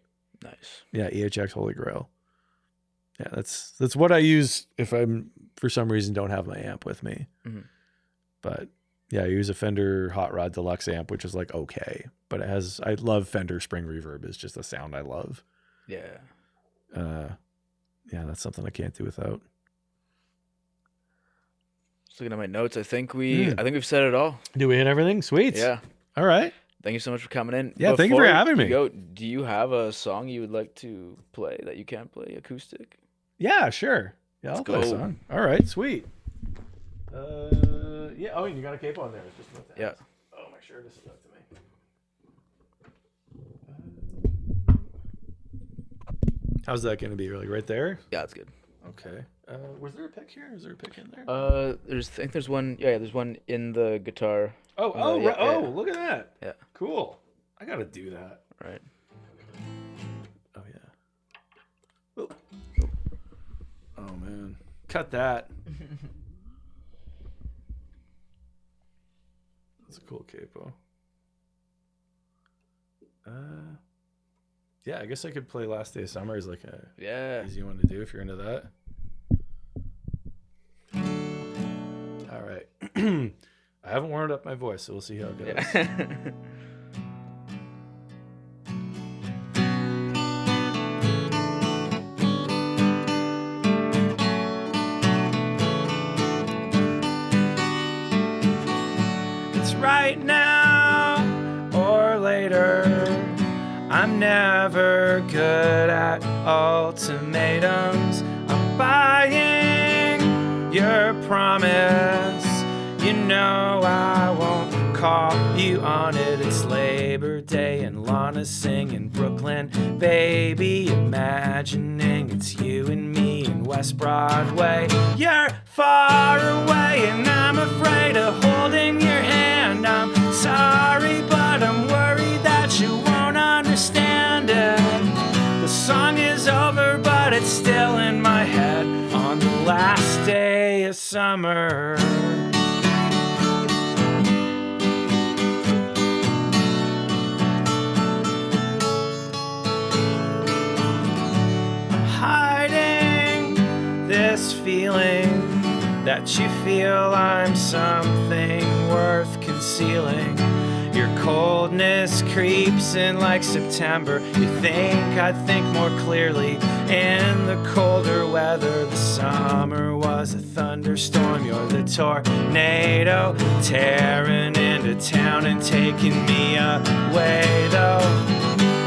Nice. Yeah. EHX Holy Grail. Yeah. That's what I use if I'm, for some reason, don't have my amp with me. Mm-hmm. But yeah, I use a Fender Hot Rod Deluxe amp, which is like, okay, but I love Fender spring reverb. It's just a sound I love. Yeah. Yeah, that's something I can't do without. Just looking at my notes, I think we've said it all. Do we hit everything? Sweet. Yeah. All right. Thank you so much for coming in. Yeah, thank you for having me. Do you have a song you would like to play that you can't play acoustic? Yeah, sure. Yeah, I'll play a song. All right, sweet. Yeah. Oh, and you got a capo on there. It's just about that. Yeah. Oh, my shirt is stuck to me. How's that going to be? Really, right there? Yeah, that's good. Okay. Was there a pick here? Is there a pick in there? I think there's one. Yeah, there's one in the guitar. Look at that. Yeah. Cool. I got to do that. Right. Oh yeah. Oh man. Cut that. That's a cool capo. Yeah, I guess I could play Last Day of Summer as like a easy one to do if you're into that. All right. I haven't warmed up my voice, so we'll see how it goes. Yeah. It's right now or later. I'm never good at ultimatums. I'm buying your promise. You know I won't call you on it. It's Labor Day and Lana's singing Brooklyn, baby, imagining it's you and me in West Broadway. You're far away and I'm afraid of holding your hand. I'm sorry, but I'm worried that you won't understand it. The song is over, but it's still in my head on the last day of summer. Hiding this feeling that you feel I'm something worth concealing. Your coldness creeps in like September. You think I'd think more clearly in the colder weather. The summer was a thunderstorm. You're the tornado tearing into town and taking me away, though.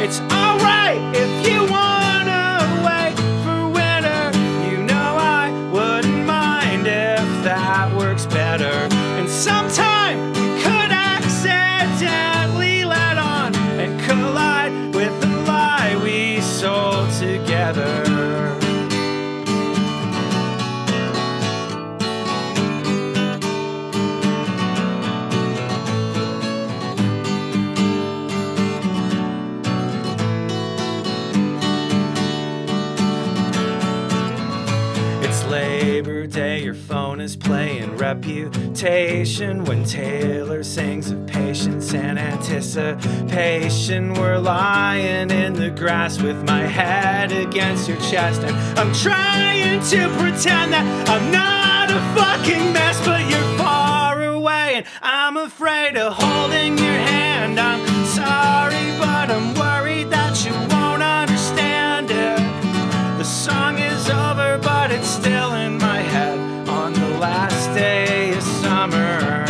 It's alright if you wanna wait for winter. You know I wouldn't mind if that works better. And sometime we could accidentally let on and collide with the lie we sold together. Labor Day, your phone is playing Reputation when Taylor sings of patience and anticipation. We're lying in the grass with my head against your chest, and I'm trying to pretend that I'm not a fucking mess, but you're far away and I'm afraid of holding your hand. I'm sorry, but I'm worried that you won't understand it. The song is over, but it's still in my head on the last day of summer.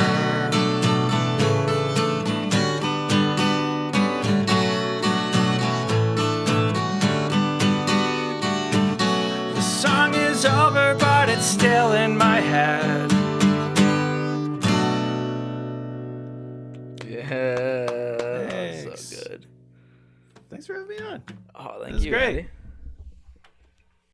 The song is over, but it's still in my head. Yeah, Thanks. so good. Thanks for having me on. Oh, thank was you, great. Andy.